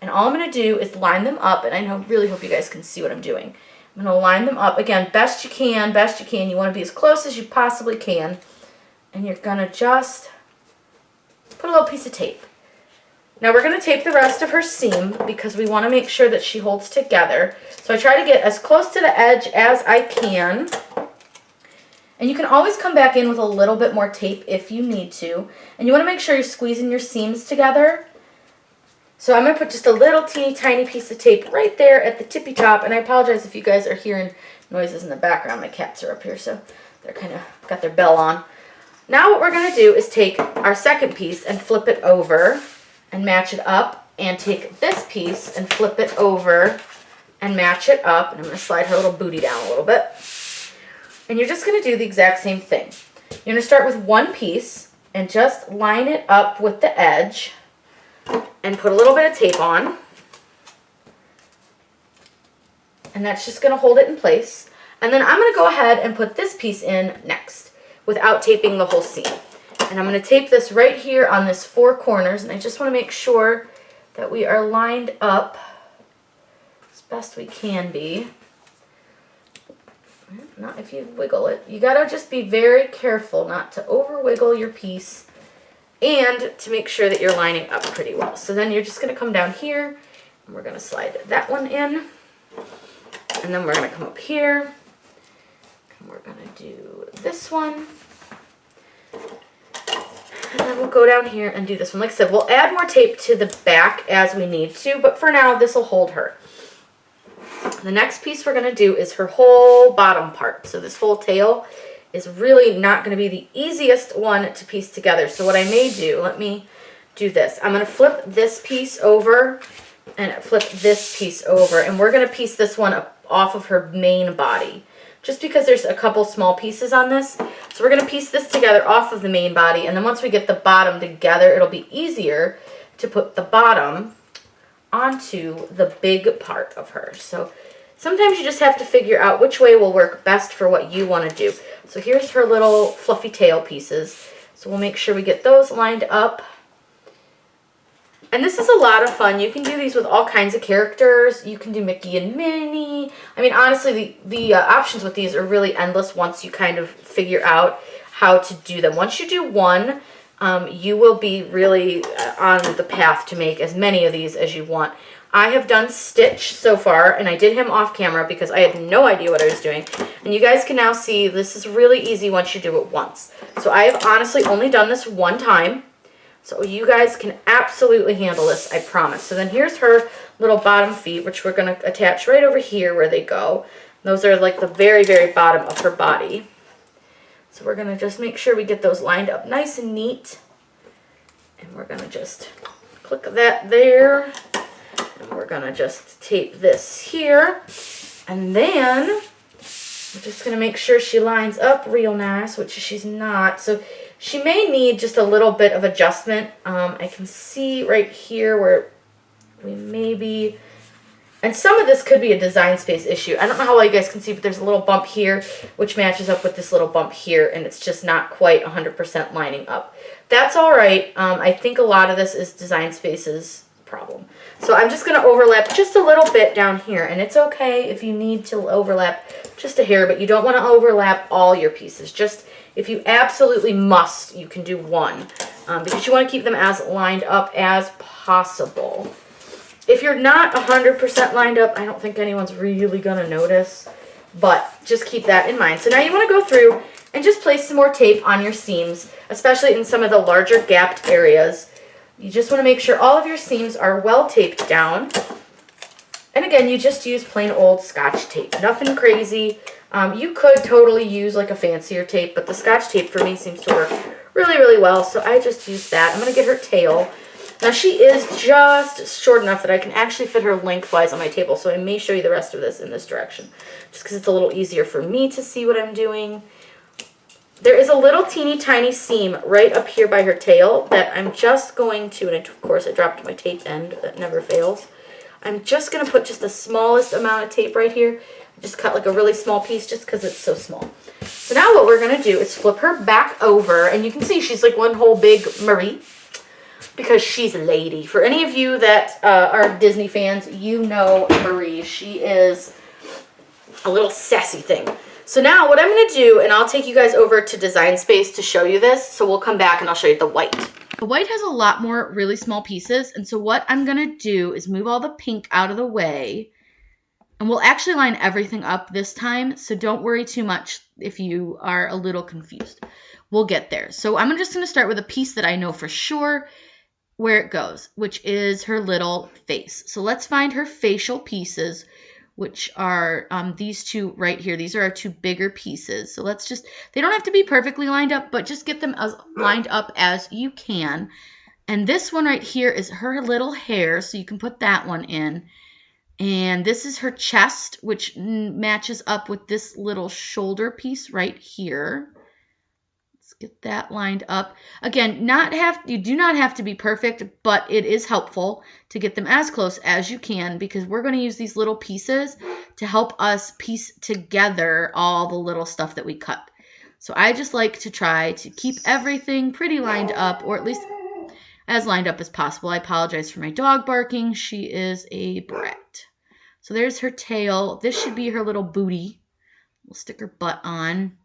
Speaker 1: and all I'm going to do is line them up, and I really hope you guys can see what I'm doing. I'm going to line them up, again, best you can, best you can. You want to be as close as you possibly can, and you're going to just put a little piece of tape. Now we're going to tape the rest of her seam because we want to make sure that she holds together. So I try to get as close to the edge as I can. And you can always come back in with a little bit more tape if you need to. And you want to make sure you're squeezing your seams together. So I'm going to put just a little teeny tiny piece of tape right there at the tippy top. And I apologize if you guys are hearing noises in the background. My cats are up here, so they're kind of got their bell on. Now what we're going to do is take our second piece and flip it over and match it up, and take this piece and flip it over and match it up. And I'm going to slide her little booty down a little bit. And you're just going to do the exact same thing. You're going to start with one piece and just line it up with the edge and put a little bit of tape on. And that's just going to hold it in place. And then I'm going to go ahead and put this piece in next without taping the whole seam. And I'm going to tape this right here on this four corners, and I just want to make sure that we are lined up as best we can be. Not if you wiggle it. You got to just be very careful not to over wiggle your piece and to make sure that you're lining up pretty well. So then you're just going to come down here, and we're going to slide that one in. And then we're going to come up here, and we're going to do this one. And then we'll go down here and do this one. Like I said, we'll add more tape to the back as we need to, but for now, this will hold her. The next piece we're going to do is her whole bottom part. So this whole tail is really not going to be the easiest one to piece together. So what I may do, let me do this. I'm going to flip this piece over and flip this piece over, and we're going to piece this one up off of her main body, just because there's a couple small pieces on this. So we're going to piece this together off of the main body, and then once we get the bottom together, it'll be easier to put the bottom onto the big part of her. So sometimes you just have to figure out which way will work best for what you want to do. So here's her little fluffy tail pieces. So we'll make sure we get those lined up. And this is a lot of fun. You can do these with all kinds of characters. You can do Mickey and Minnie. I mean, honestly, the options with these are really endless once you kind of figure out how to do them. Once you do one, you will be really on the path to make as many of these as you want. I have done Stitch so far, and I did him off camera because I had no idea what I was doing. And you guys can now see this is really easy once you do it once. So I have honestly only done this one time. So you guys can absolutely handle this, I promise. So then here's her little bottom feet, which we're going to attach right over here where they go. Those are like the very, very bottom of her body. So we're going to just make sure we get those lined up nice and neat. And we're going to just click that there. And we're going to just tape this here. And then we're just going to make sure she lines up real nice, which she's not. So she may need just a little bit of adjustment. I can see right here where we may be, and some of this could be a design space issue. I don't know how well you guys can see, but there's a little bump here, which matches up with this little bump here, and it's just not quite 100% lining up. That's all right. I think a lot of this is design space's problem. So I'm just going to overlap just a little bit down here, and it's okay if you need to overlap just a hair, but you don't want to overlap all your pieces. Just if you absolutely must, you can do one, because you want to keep them as lined up as possible. If you're not 100% lined up, I don't think anyone's really going to notice, but just keep that in mind. So now you want to go through and just place some more tape on your seams, especially in some of the larger gapped areas. You just want to make sure all of your seams are well taped down. And again, you just use plain old Scotch tape, nothing crazy. You could totally use like a fancier tape, but the Scotch tape for me seems to work really, really well, so I just use that. I'm going to get her tail. Now she is just short enough that I can actually fit her lengthwise on my table, so I may show you the rest of this in this direction, just because it's a little easier for me to see what I'm doing. There is a little teeny tiny seam right up here by her tail that I'm just going to, and of course I dropped my tape end, that never fails. I'm just going to put just the smallest amount of tape right here. just cut like a really small piece just because it's so small. So now what we're going to do is flip her back over, and you can see she's like one whole big Marie because she's a lady. For any of you that are Disney fans, you know Marie. She is a little sassy thing. So now what I'm going to do, and I'll take you guys over to Design Space to show you this, so we'll come back and I'll show you the white.
Speaker 2: The white has a lot more really small pieces, and so what I'm going to do is move all the pink out of the way, and we'll actually line everything up this time, so don't worry too much if you are a little confused. We'll get there. So I'm just going to start with a piece that I know for sure where it goes, which is her little face. So let's find her facial pieces, which are these two right here. These are our two bigger pieces. So let's just, they don't have to be perfectly lined up, but just get them as lined up as you can. And this one right here is her little hair, so you can put that one in. And this is her chest, which matches up with this little shoulder piece right here. Let's get that lined up. Again, you do not have to be perfect, but it is helpful to get them as close as you can because we're going to use these little pieces to help us piece together all the little stuff that we cut. So I just like to try to keep everything pretty lined up, or at least as lined up as possible. I apologize for my dog barking. She is a brat. So there's her tail. This should be her little booty. We'll stick her butt on.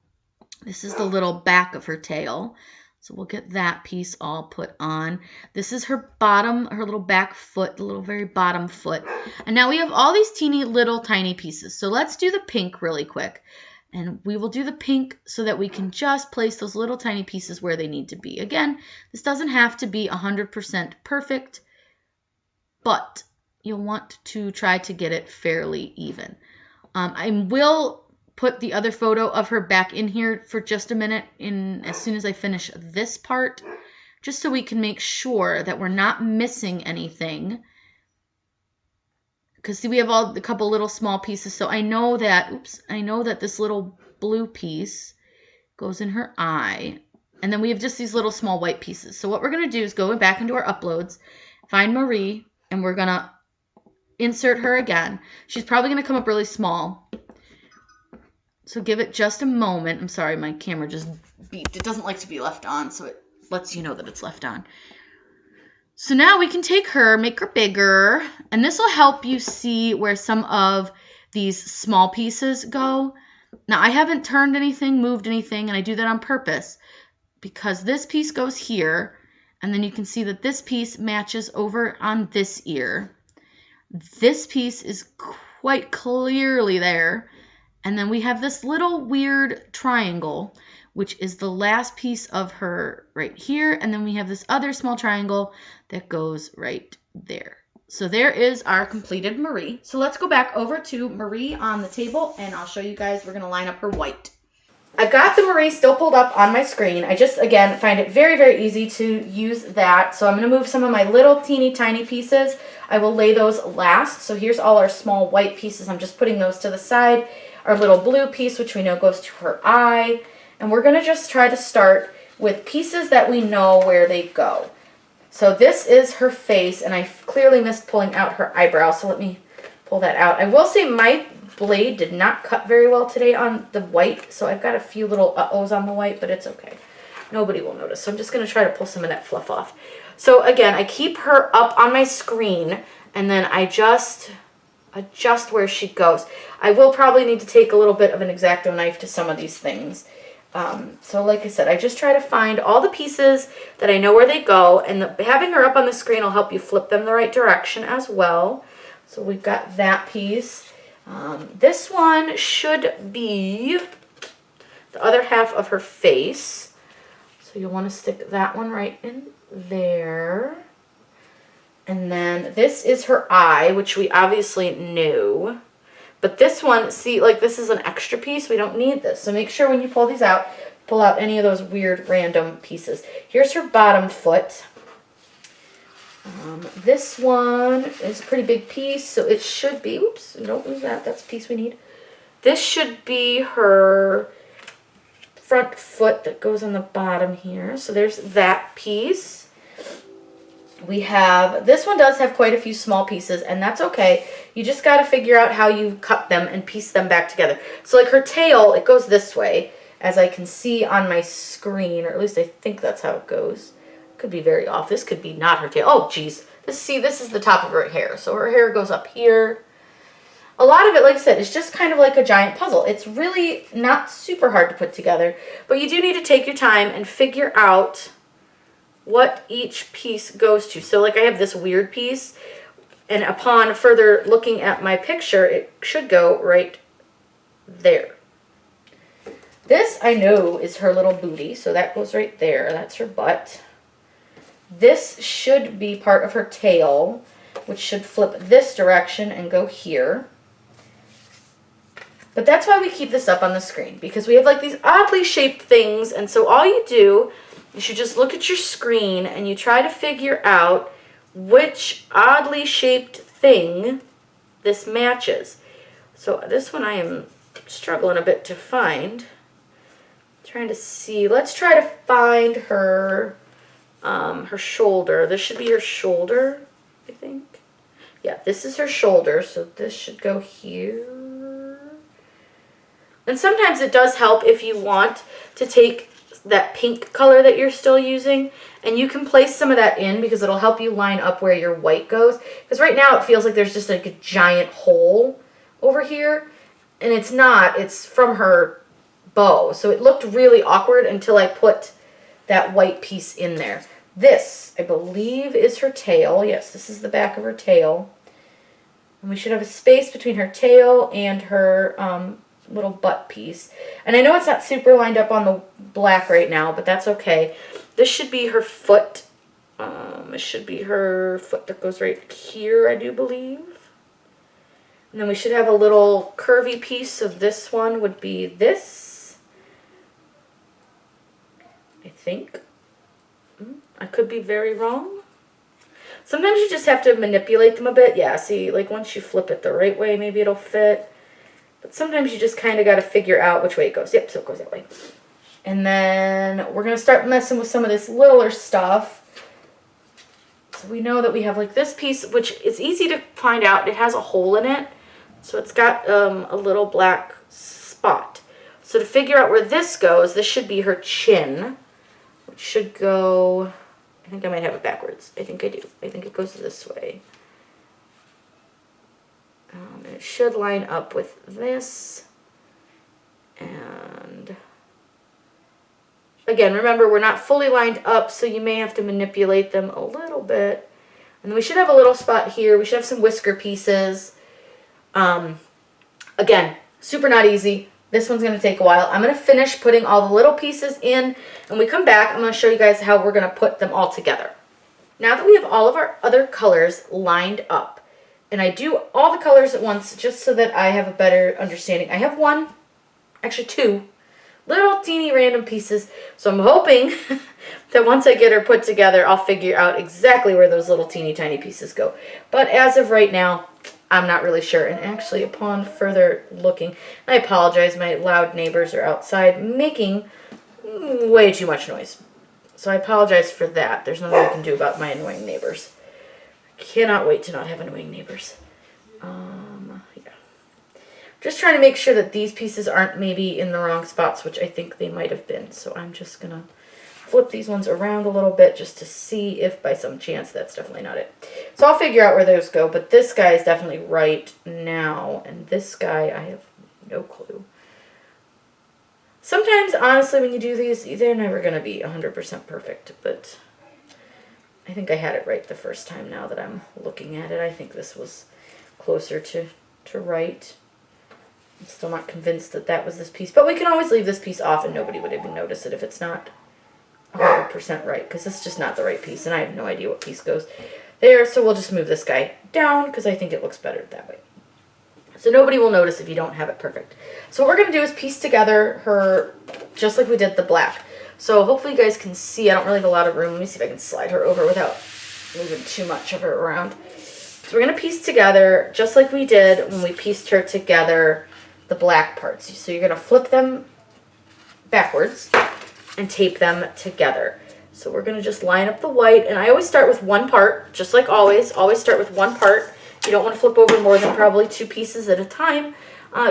Speaker 2: This is the little back of her tail. So we'll get that piece all put on. This is her bottom, her little back foot, the little very bottom foot. And now we have all these teeny little tiny pieces. So let's do the pink really quick. And we will do the pink so that we can just place those little tiny pieces where they need to be. Again, this doesn't have to be 100% perfect, but you'll want to try to get it fairly even. I will put the other photo of her back in here for just a minute as soon as I finish this part, just so we can make sure that we're not missing anything. Because see, we have a couple little small pieces, so I know that this little blue piece goes in her eye, and then we have just these little small white pieces. So what we're going to do is go back into our uploads, find Marie, and we're going to insert her again. She's probably going to come up really small. So give it just a moment. I'm sorry, my camera just beeped. It doesn't like to be left on, so it lets you know that it's left on. So now we can take her, make her bigger, and this will help you see where some of these small pieces go. Now, I haven't turned anything, moved anything, and I do that on purpose because this piece goes here, and then you can see that this piece matches over on this ear. This piece is quite clearly there. And then we have this little weird triangle, which is the last piece of her right here. And then we have this other small triangle that goes right there. So there is our completed Marie. So let's go back over to Marie on the table, and I'll show you guys. We're going to line up her white.
Speaker 1: I've got the Marie still pulled up on my screen. I just, again, find it very, very easy to use that. So I'm going to move some of my little teeny tiny pieces. I will lay those last. So here's all our small white pieces. I'm just putting those to the side. Our little blue piece, which we know goes to her eye. And we're going to just try to start with pieces that we know where they go. So this is her face, and I clearly missed pulling out her eyebrow, so let me pull that out. I will say my blade did not cut very well today on the white, so I've got a few little uh-ohs on the white, but it's okay. Nobody will notice, so I'm just going to try to pull some of that fluff off. So again, I keep her up on my screen, and then I just adjust where she goes. I will probably need to take a little bit of an X-Acto knife to some of these things. So like I said, I just try to find all the pieces that I know where they go, and having her up on the screen will help you flip them the right direction as well. So we've got that piece. This one should be the other half of her face. So you'll want to stick that one right in there. And then this is her eye, which we obviously knew. But this one, see, like this is an extra piece. We don't need this. So make sure when you pull these out, pull out any of those weird random pieces. Here's her bottom foot. This one is a pretty big piece, so it should be, oops, don't lose that. That's the piece we need. This should be her front foot that goes on the bottom here. So there's that piece. We have, this one does have quite a few small pieces, and that's okay. You just got to figure out how you cut them and piece them back together. So like her tail, it goes this way, as I can see on my screen, or at least I think that's how it goes. Could be very off. This could be not her tail. Oh, geez. This is the top of her hair. So her hair goes up here. A lot of it, like I said, is just kind of like a giant puzzle. It's really not super hard to put together, but you do need to take your time and figure out what each piece goes to. So like I have this weird piece, and upon further looking at my picture, it should go right there. This I know is her little booty, so that goes right there. That's her butt. This should be part of her tail, which should flip this direction and go here. But that's why we keep this up on the screen, because we have like these oddly shaped things, and so all you do, you should just look at your screen and you try to figure out which oddly shaped thing this matches. So this one I am struggling a bit to find. Trying to see. Let's try to find her her shoulder. This should be her shoulder, I think. Yeah, this is her shoulder, so this should go here. And sometimes it does help if you want to take that pink color that you're still using, and you can place some of that in because it'll help you line up where your white goes. Because right now it feels like there's just like a giant hole over here, and it's not. It's from her bow. So it looked really awkward until I put that white piece in there. This, I believe, is her tail. Yes, this is the back of her tail. And we should have a space between her tail and her little butt piece. And I know it's not super lined up on the black right now, but that's okay. This should be her foot. It should be her foot that goes right here, I do believe. And then we should have a little curvy piece of this one would be this. I think. I could be very wrong. Sometimes you just have to manipulate them a bit. Yeah, see, like once you flip it the right way, maybe it'll fit. But sometimes you just kind of got to figure out which way it goes. Yep, so it goes that way. And then we're going to start messing with some of this littler stuff. So we know that we have like this piece, which is easy to find out. It has a hole in it. So it's got a little black spot. So to figure out where this goes, this should be her chin. Which should go, I think I might have it backwards. I think I do. I think it goes this way. And it should line up with this. And again, remember, we're not fully lined up, so you may have to manipulate them a little bit. And then we should have a little spot here. We should have some whisker pieces. Again, super not easy. This one's going to take a while. I'm going to finish putting all the little pieces in. And when we come back, I'm going to show you guys how we're going to put them all together. Now that we have all of our other colors lined up, and I do all the colors at once just so that I have a better understanding. I have one, actually two, little teeny random pieces. So I'm hoping that once I get her put together, I'll figure out exactly where those little teeny tiny pieces go. But as of right now, I'm not really sure. And actually, upon further looking, I apologize, my loud neighbors are outside making way too much noise. So I apologize for that. There's nothing I can do about my annoying neighbors. I cannot wait to not have annoying neighbors. Yeah. Just trying to make sure that these pieces aren't maybe in the wrong spots, which I think they might have been. So I'm just going to flip these ones around a little bit just to see if by some chance that's definitely not it. So I'll figure out where those go, but this guy is definitely right now, and this guy I have no clue. Sometimes, honestly, when you do these, they're never going to be 100% perfect, but I think I had it right the first time now that I'm looking at it. I think this was closer to right. I'm still not convinced that that was this piece, but we can always leave this piece off and nobody would even notice it if it's not 100% right, because it's just not the right piece, and I have no idea what piece goes there, so we'll just move this guy down because I think it looks better that way. So nobody will notice if you don't have it perfect. So what we're going to do is piece together her just like we did the black. So hopefully you guys can see. I don't really have a lot of room. Let me see if I can slide her over without moving too much of her around. So we're going to piece together just like we did when we pieced her together the black parts. So you're going to flip them backwards and tape them together. So we're going to just line up the white, and I always start with one part, just like always start with one part. You don't want to flip over more than probably 2 pieces at a time.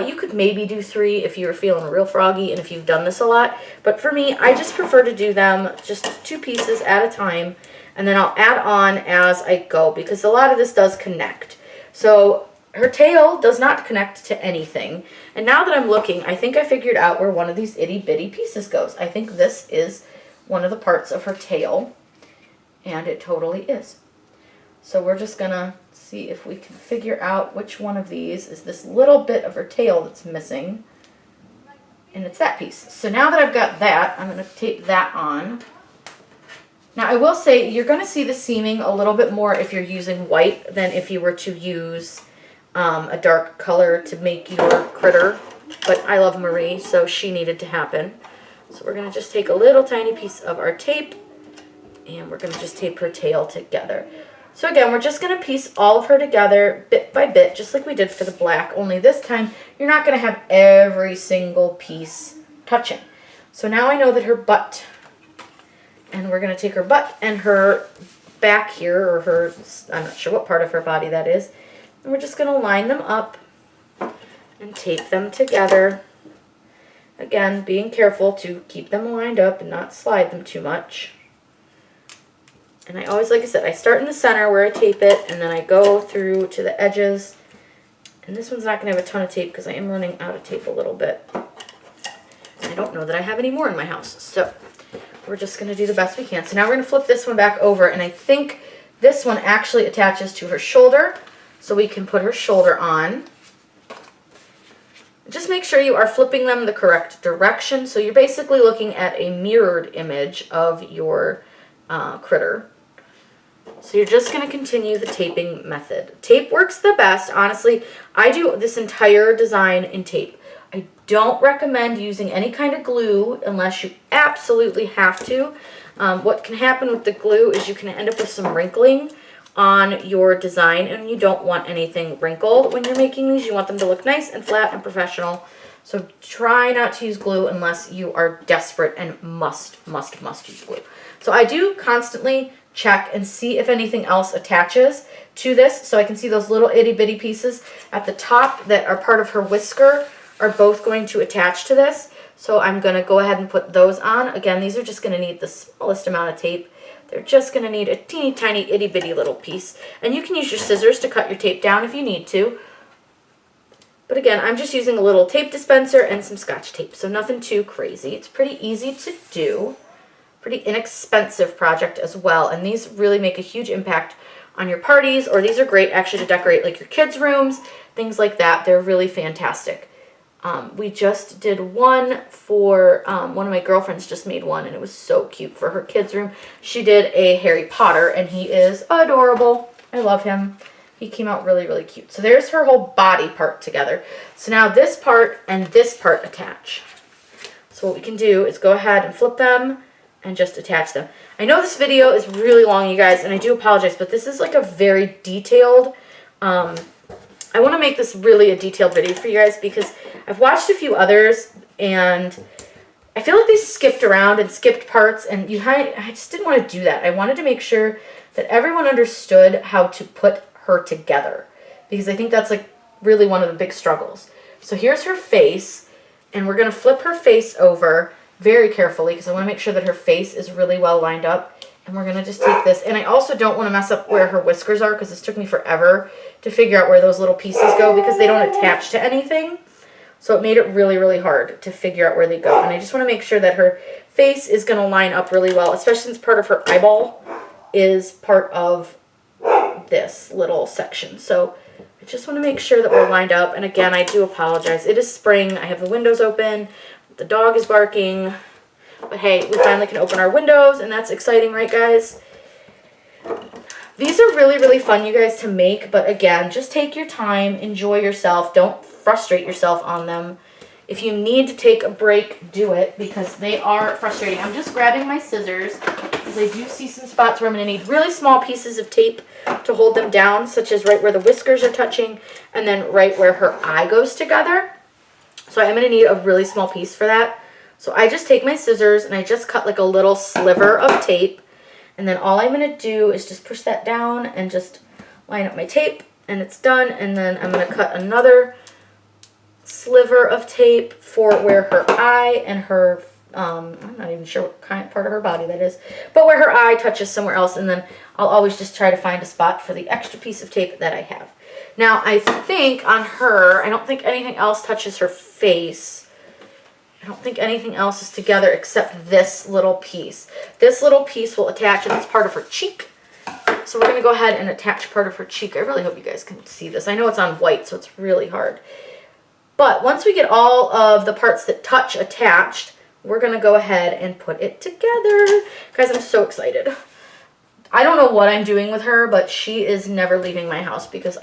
Speaker 1: You could maybe do 3 if you were feeling real froggy and if you've done this a lot. But for me, I just prefer to do them just 2 pieces at a time. And then I'll add on as I go because a lot of this does connect. So her tail does not connect to anything. And now that I'm looking, I think I figured out where one of these itty bitty pieces goes. I think this is one of the parts of her tail. And it totally is. So we're just going to see if we can figure out which one of these is this little bit of her tail that's missing. And it's that piece. So now that I've got that, I'm going to tape that on. Now I will say you're going to see the seaming a little bit more if you're using white than if you were to use a dark color to make your critter. But I love Marie, so she needed to happen. So we're going to just take a little tiny piece of our tape and we're going to just tape her tail together. So again, we're just going to piece all of her together bit by bit, just like we did for the black, only this time you're not going to have every single piece touching. So now I know that her butt, and we're going to take her butt and her back here, or her, I'm not sure what part of her body that is, and we're just going to line them up and tape them together. Again, being careful to keep them lined up and not slide them too much. And I always, like I said, I start in the center where I tape it, and then I go through to the edges. And this one's not going to have a ton of tape because I am running out of tape a little bit. I don't know that I have any more in my house. So we're just going to do the best we can. So now we're going to flip this one back over, and I think this one actually attaches to her shoulder, so we can put her shoulder on. Just make sure you are flipping them the correct direction. So you're basically looking at a mirrored image of your critter. So you're just going to continue the taping method. Tape works the best. Honestly, I do this entire design in tape. I don't recommend using any kind of glue unless you absolutely have to. What can happen with the glue is you can end up with some wrinkling on your design, and you don't want anything wrinkled when you're making these. You want them to look nice and flat and professional. So try not to use glue unless you are desperate and must use glue. So I do constantly check and see if anything else attaches to this. So I can see those little itty bitty pieces at the top that are part of her whisker are both going to attach to this. So I'm going to go ahead and put those on. Again, these are just going to need the smallest amount of tape. They're just going to need a teeny tiny itty bitty little piece. And you can use your scissors to cut your tape down if you need to. But again, I'm just using a little tape dispenser and some Scotch tape. So nothing too crazy. It's pretty easy to do. Pretty inexpensive project as well, and these really make a huge impact on your parties, or these are great actually to decorate like your kids' rooms, things like that. They're really fantastic. We just did one for, one of my girlfriends just made one, and it was so cute for her kids' room. She did a Harry Potter, and he is adorable. I love him. He came out really, really cute. So there's her whole body part together. So now this part and this part attach. So what we can do is go ahead and flip them and just attach them. I know this video is really long, you guys, and I do apologize, but this is like a very detailed, I want to make this really a detailed video for you guys because I've watched a few others, and I feel like they skipped around and skipped parts, and I just didn't want to do that. I wanted to make sure that everyone understood how to put her together, because I think that's like really one of the big struggles. So here's her face, and we're going to flip her face over very carefully because I want to make sure that her face is really well lined up. And we're going to just take this. And I also don't want to mess up where her whiskers are because this took me forever to figure out where those little pieces go because they don't attach to anything. So it made it really, really hard to figure out where they go. And I just want to make sure that her face is going to line up really well, especially since part of her eyeball is part of this little section. So I just want to make sure that we're lined up. And again, I do apologize. It is spring. I have the windows open. The dog is barking, but hey, we finally can open our windows, and that's exciting, right, guys? These are really, really fun, you guys, to make, but again, just take your time, enjoy yourself, don't frustrate yourself on them. If you need to take a break, do it, because they are frustrating. I'm just grabbing my scissors, because I do see some spots where I'm going to need really small pieces of tape to hold them down, such as right where the whiskers are touching, and then right where her eye goes together. So I'm going to need a really small piece for that. So I just take my scissors and I just cut like a little sliver of tape. And then all I'm going to do is just push that down and just line up my tape, and it's done. And then I'm going to cut another sliver of tape for where her eye and her, I'm not even sure what kind part of her body that is, but where her eye touches somewhere else. And then I'll always just try to find a spot for the extra piece of tape that I have. Now I think on her, I don't think anything else touches her face. I don't think anything else is together except this little piece. This little piece will attach, and it's part of her cheek. So we're going to go ahead and attach part of her cheek. I really hope you guys can see this. I know it's on white, so it's really hard. But once we get all of the parts that touch attached, we're going to go ahead and put it together. Guys, I'm so excited. I don't know what I'm doing with her, but she is never leaving my house because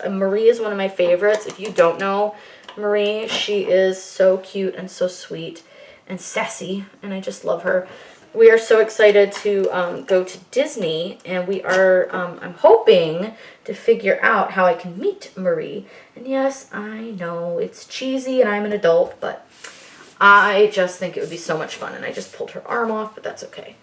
Speaker 1: Marie is one of my favorites. If you don't know Marie, she is so cute and so sweet and sassy, and I just love her. We are so excited to go to Disney, and we are, I'm hoping to figure out how I can meet Marie. And yes, I know it's cheesy and I'm an adult, but I just think it would be so much fun. And I just pulled her arm off, but that's okay.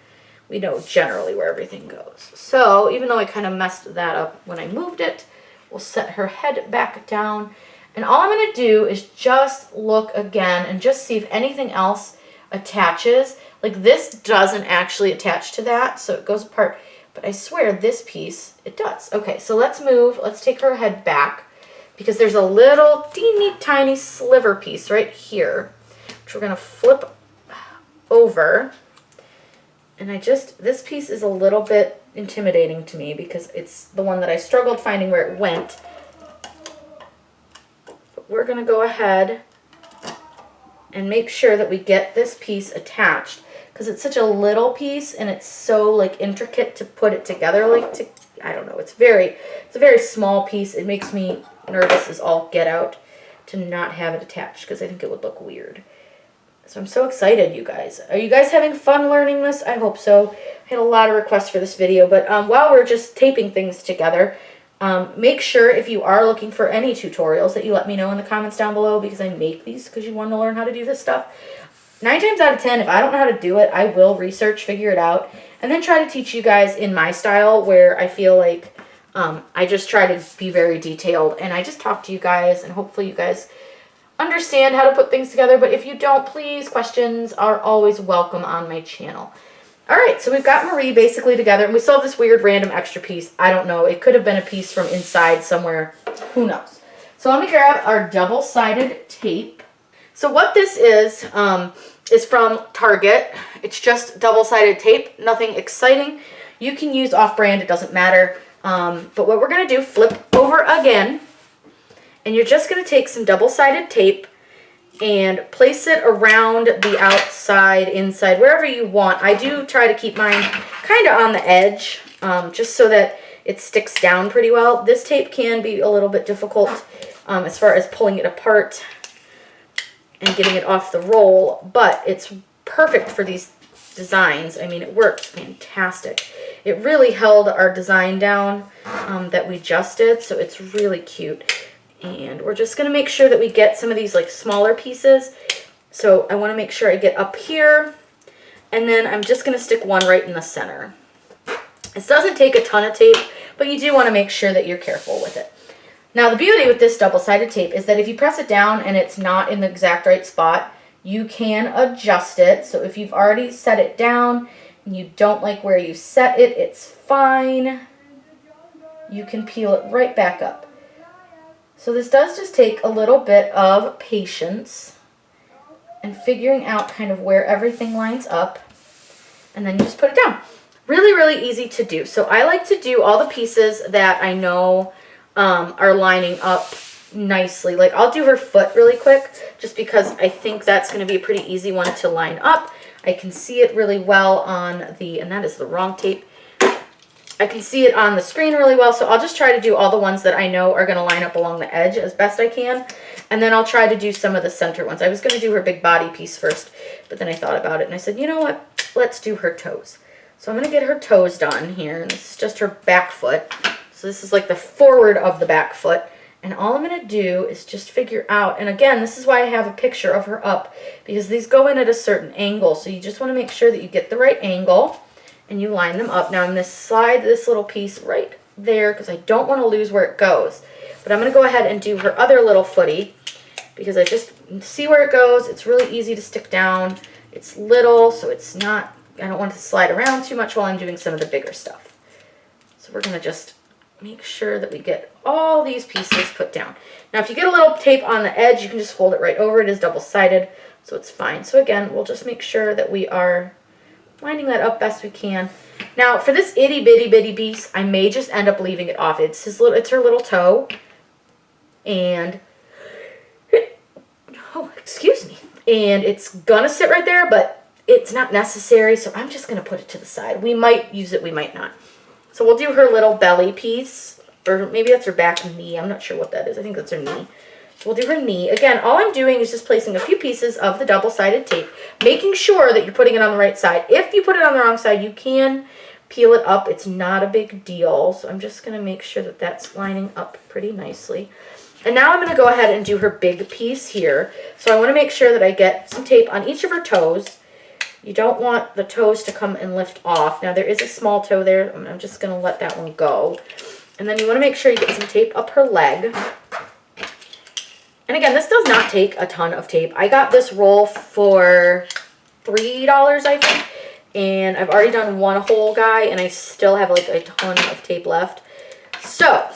Speaker 1: We know generally where everything goes. So even though I kind of messed that up when I moved it, we'll set her head back down. And all I'm going to do is just look again and just see if anything else attaches. Like this doesn't actually attach to that, so it goes apart. But I swear this piece, it does. Okay, so let's move. Let's take her head back because there's a little teeny tiny sliver piece right here, which we're going to flip over. And this piece is a little bit intimidating to me because it's the one that I struggled finding where it went. We're going to go ahead and make sure that we get this piece attached because it's such a little piece and it's so like intricate to put it together. I don't know, it's a very small piece. It makes me nervous as all get out to not have it attached because I think it would look weird. So I'm so excited, you guys. Are you guys having fun learning this? I hope so. I had a lot of requests for this video, but while we're just taping things together, make sure if you are looking for any tutorials that you let me know in the comments down below because I make these because you want to learn how to do this stuff. 9 times out of 10, if I don't know how to do it, I will research, figure it out, and then try to teach you guys in my style where I feel like I just try to be very detailed and I just talk to you guys and hopefully you guys understand how to put things together. But if you don't, please, questions are always welcome on my channel. Alright, so we've got Marie basically together, and we still have this weird random extra piece. I don't know. It could have been a piece from inside somewhere. Who knows? So let me grab our double-sided tape. So what this is from Target. It's just double-sided tape. Nothing exciting. You can use off-brand. It doesn't matter. But what we're going to do, flip over again, and you're just going to take some double-sided tape and place it around the outside, inside, wherever you want. I do try to keep mine kind of on the edge, just so that it sticks down pretty well. This tape can be a little bit difficult as far as pulling it apart and getting it off the roll, but it's perfect for these designs. I mean, it works fantastic. It really held our design down that we just did, so it's really cute. And we're just going to make sure that we get some of these like smaller pieces. So I want to make sure I get up here. And then I'm just going to stick one right in the center. This doesn't take a ton of tape, but you do want to make sure that you're careful with it. Now the beauty with this double-sided tape is that if you press it down and it's not in the exact right spot, you can adjust it. So if you've already set it down and you don't like where you set it, it's fine. You can peel it right back up. So this does just take a little bit of patience and figuring out kind of where everything lines up, and then you just put it down. Really, really easy to do. So I like to do all the pieces that I know are lining up nicely. Like I'll do her foot really quick just because I think that's going to be a pretty easy one to line up. I can see it really well on the, and that is the wrong tape. I can see it on the screen really well, so I'll just try to do all the ones that I know are going to line up along the edge as best I can, and then I'll try to do some of the center ones. I was going to do her big body piece first, but then I thought about it, and I said, you know what, let's do her toes. So I'm going to get her toes done here, and this is just her back foot. So this is like the forward of the back foot, And all I'm going to do is just figure out, and again, this is why I have a picture of her up, because these go in at a certain angle. So you just want to make sure that you get the right angle and you line them up. Now I'm going to slide this little piece right there because I don't want to lose where it goes. But I'm going to go ahead and do her other little footy because I just see where it goes. It's really easy to stick down. It's little, so it's not, I don't want it to slide around too much while I'm doing some of the bigger stuff. So we're going to just make sure that we get all these pieces put down. Now if you get a little tape on the edge, you can just fold it right over. It is double-sided, so it's fine. So again, we'll just make sure that we are lining that up best we can. Now for this itty bitty bitty piece, I may just end up leaving it off. It's her little toe, and oh, excuse me, and it's gonna sit right there, but it's not necessary, so I'm just gonna put it to the side. We might use it, we might not. So we'll do her little belly piece, or maybe that's her back knee. I'm not sure what that is. I think that's her knee. So we'll do her knee. Again, all I'm doing is just placing a few pieces of the double-sided tape, making sure that you're putting it on the right side. If you put it on the wrong side, you can peel it up. It's not a big deal. So I'm just going to make sure that that's lining up pretty nicely. And now I'm going to go ahead and do her big piece here. So I want to make sure that I get some tape on each of her toes. You don't want the toes to come and lift off. Now there is a small toe there. I'm just going to let that one go. And then you want to make sure you get some tape up her leg. And again, this does not take a ton of tape. I got this roll for $3, I think. And I've already done one whole guy, and I still have like a ton of tape left. So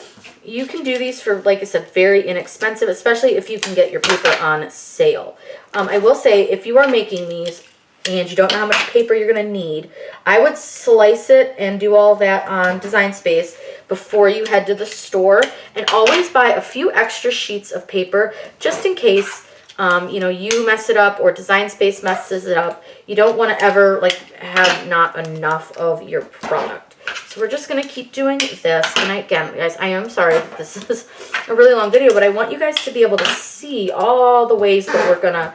Speaker 1: you can do these for, like I said, very inexpensive, especially if you can get your paper on sale. I will say, if you are making these, and you don't know how much paper you're going to need, I would slice it and do all that on Design Space before you head to the store. And always buy a few extra sheets of paper just in case, you know, you mess it up or Design Space messes it up. You don't want to ever, like, have not enough of your product. So we're just going to keep doing this. And again, guys, I am sorry that this is a really long video, but I want you guys to be able to see all the ways that we're going to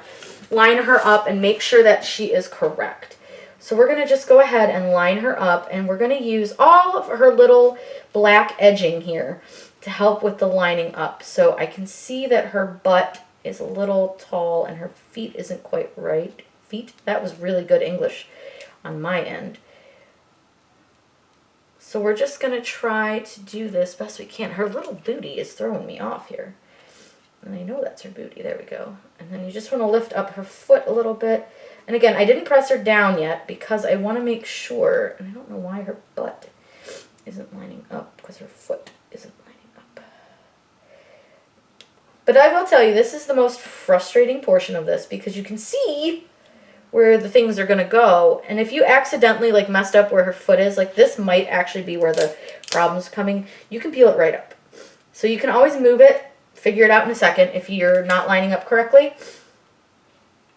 Speaker 1: line her up and make sure that she is correct. So we're going to just go ahead and line her up, and we're going to use all of her little black edging here to help with the lining up. So I can see that her butt is a little tall and her feet isn't quite right. Feet? That was really good English on my end. So we're just going to try to do this best we can. Her little booty is throwing me off here. And I know that's her booty. There we go. And then you just want to lift up her foot a little bit. And again, I didn't press her down yet because I want to make sure, and I don't know why her butt isn't lining up, because her foot isn't lining up. But I will tell you, this is the most frustrating portion of this because you can see where the things are going to go. And if you accidentally like messed up where her foot is, like this might actually be where the problem's coming, you can peel it right up. So you can always move it, figure it out in a second if you're not lining up correctly.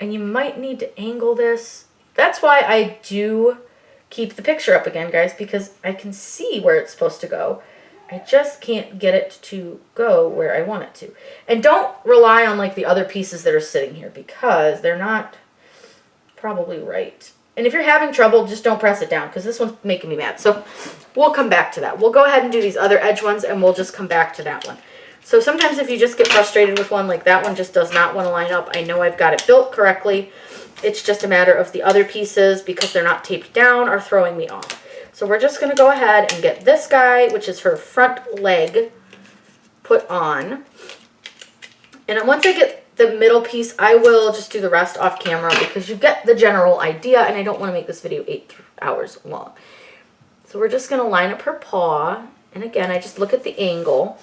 Speaker 1: And you might need to angle this. That's why I do keep the picture up again, guys, because I can see where it's supposed to go. I just can't get it to go where I want it to. And don't rely on like the other pieces that are sitting here because they're not probably right. And if you're having trouble, just don't press it down because this one's making me mad. So we'll come back to that. We'll go ahead and do these other edge ones and we'll just come back to that one. So sometimes if you just get frustrated with one, like that one just does not want to line up. I know I've got it built correctly. It's just a matter of the other pieces, because they're not taped down, are throwing me off. So we're just going to go ahead and get this guy, which is her front leg, put on. And then once I get the middle piece, I will just do the rest off camera because you get the general idea, and I don't want to make this video 8 hours long. So we're just going to line up her paw. And again, I just look at the angle.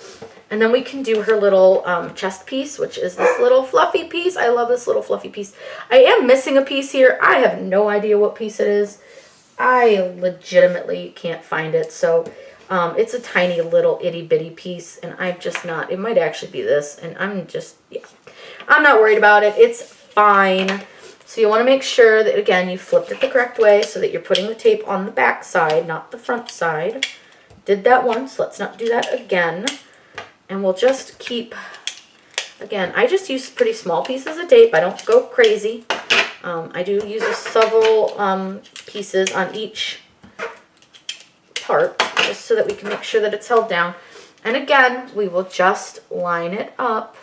Speaker 1: And then we can do her little chest piece, which is this little fluffy piece. I love this little fluffy piece. I am missing a piece here. I have no idea what piece it is. I legitimately can't find it. So it's a tiny little itty bitty piece. And I'm just not. It might actually be this. And I'm just, yeah. I'm not worried about it. It's fine. So you want to make sure that, again, you flipped it the correct way so that you're putting the tape on the back side, not the front side. Did that once. Let's not do that again. And we'll just keep, again, I just use pretty small pieces of tape. I don't go crazy. I do use several pieces on each part just so that we can make sure that it's held down. And again, we will just line it up.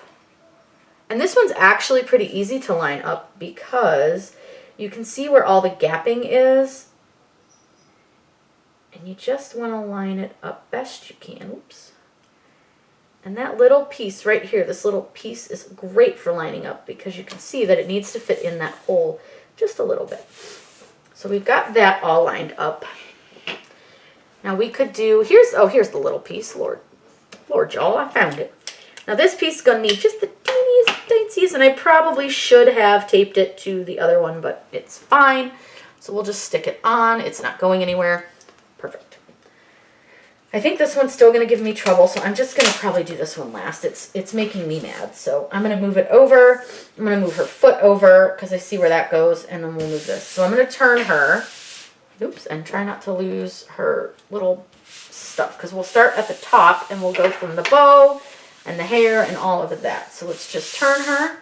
Speaker 1: And this one's actually pretty easy to line up because you can see where all the gapping is. And you just want to line it up best you can. Oops. And that little piece right here, this little piece is great for lining up because you can see that it needs to fit in that hole just a little bit. So we've got that all lined up. Now we could do, here's the little piece, Lord y'all, I found it. Now this piece is going to need just the teeniest, and I probably should have taped it to the other one, but it's fine. So we'll just stick it on. It's not going anywhere. Perfect. I think this one's still going to give me trouble, so I'm just going to probably do this one last. It's making me mad, so I'm going to move it over. I'm going to move her foot over because I see where that goes, and then we'll move this. So I'm going to turn her, oops, and try not to lose her little stuff because we'll start at the top and we'll go from the bow and the hair and all of that. So let's just turn her.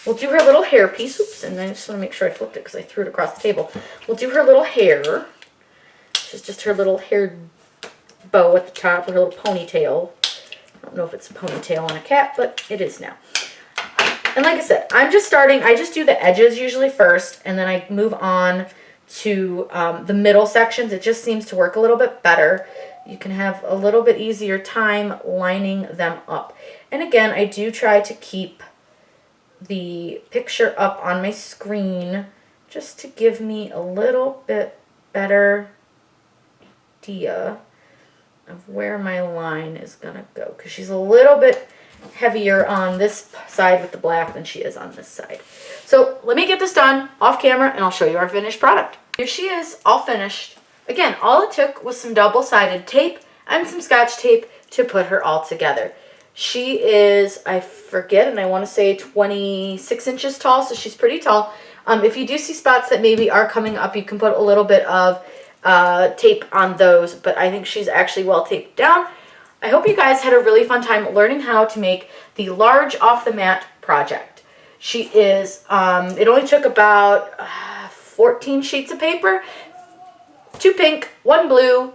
Speaker 1: We'll do her little hair piece. Oops, and I just want to make sure I flipped it because I threw it across the table. We'll do her little hair. Which is just her little hair bow at the top, or her little ponytail. I don't know if it's a ponytail on a cat, but it is now. And like I said, I'm just starting. I just do the edges usually first, and then I move on to the middle sections. It just seems to work a little bit better. You can have a little bit easier time lining them up. And again, I do try to keep the picture up on my screen just to give me a little bit better idea of where my line is going to go. Because she's a little bit heavier on this side with the black than she is on this side. So let me get this done off camera and I'll show you our finished product. Here she is, all finished. Again, all it took was some double-sided tape and some Scotch tape to put her all together. She is, I forget, and I want to say 26 inches tall, so she's pretty tall. If you do see spots that maybe are coming up, you can put a little bit of tape on those, but I think she's actually well taped down. I hope you guys had a really fun time learning how to make the large off the mat project. She is, it only took about 14 sheets of paper, 2 pink, 1 blue,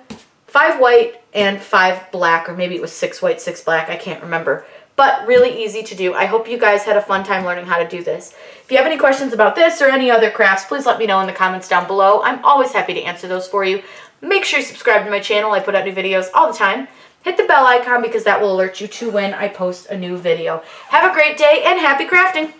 Speaker 1: 5 white, and 5 black, or maybe it was 6 white, 6 black, I can't remember. But really easy to do. I hope you guys had a fun time learning how to do this. If you have any questions about this or any other crafts, please let me know in the comments down below. I'm always happy to answer those for you. Make sure you subscribe to my channel. I put out new videos all the time. Hit the bell icon because that will alert you to when I post a new video. Have a great day and happy crafting!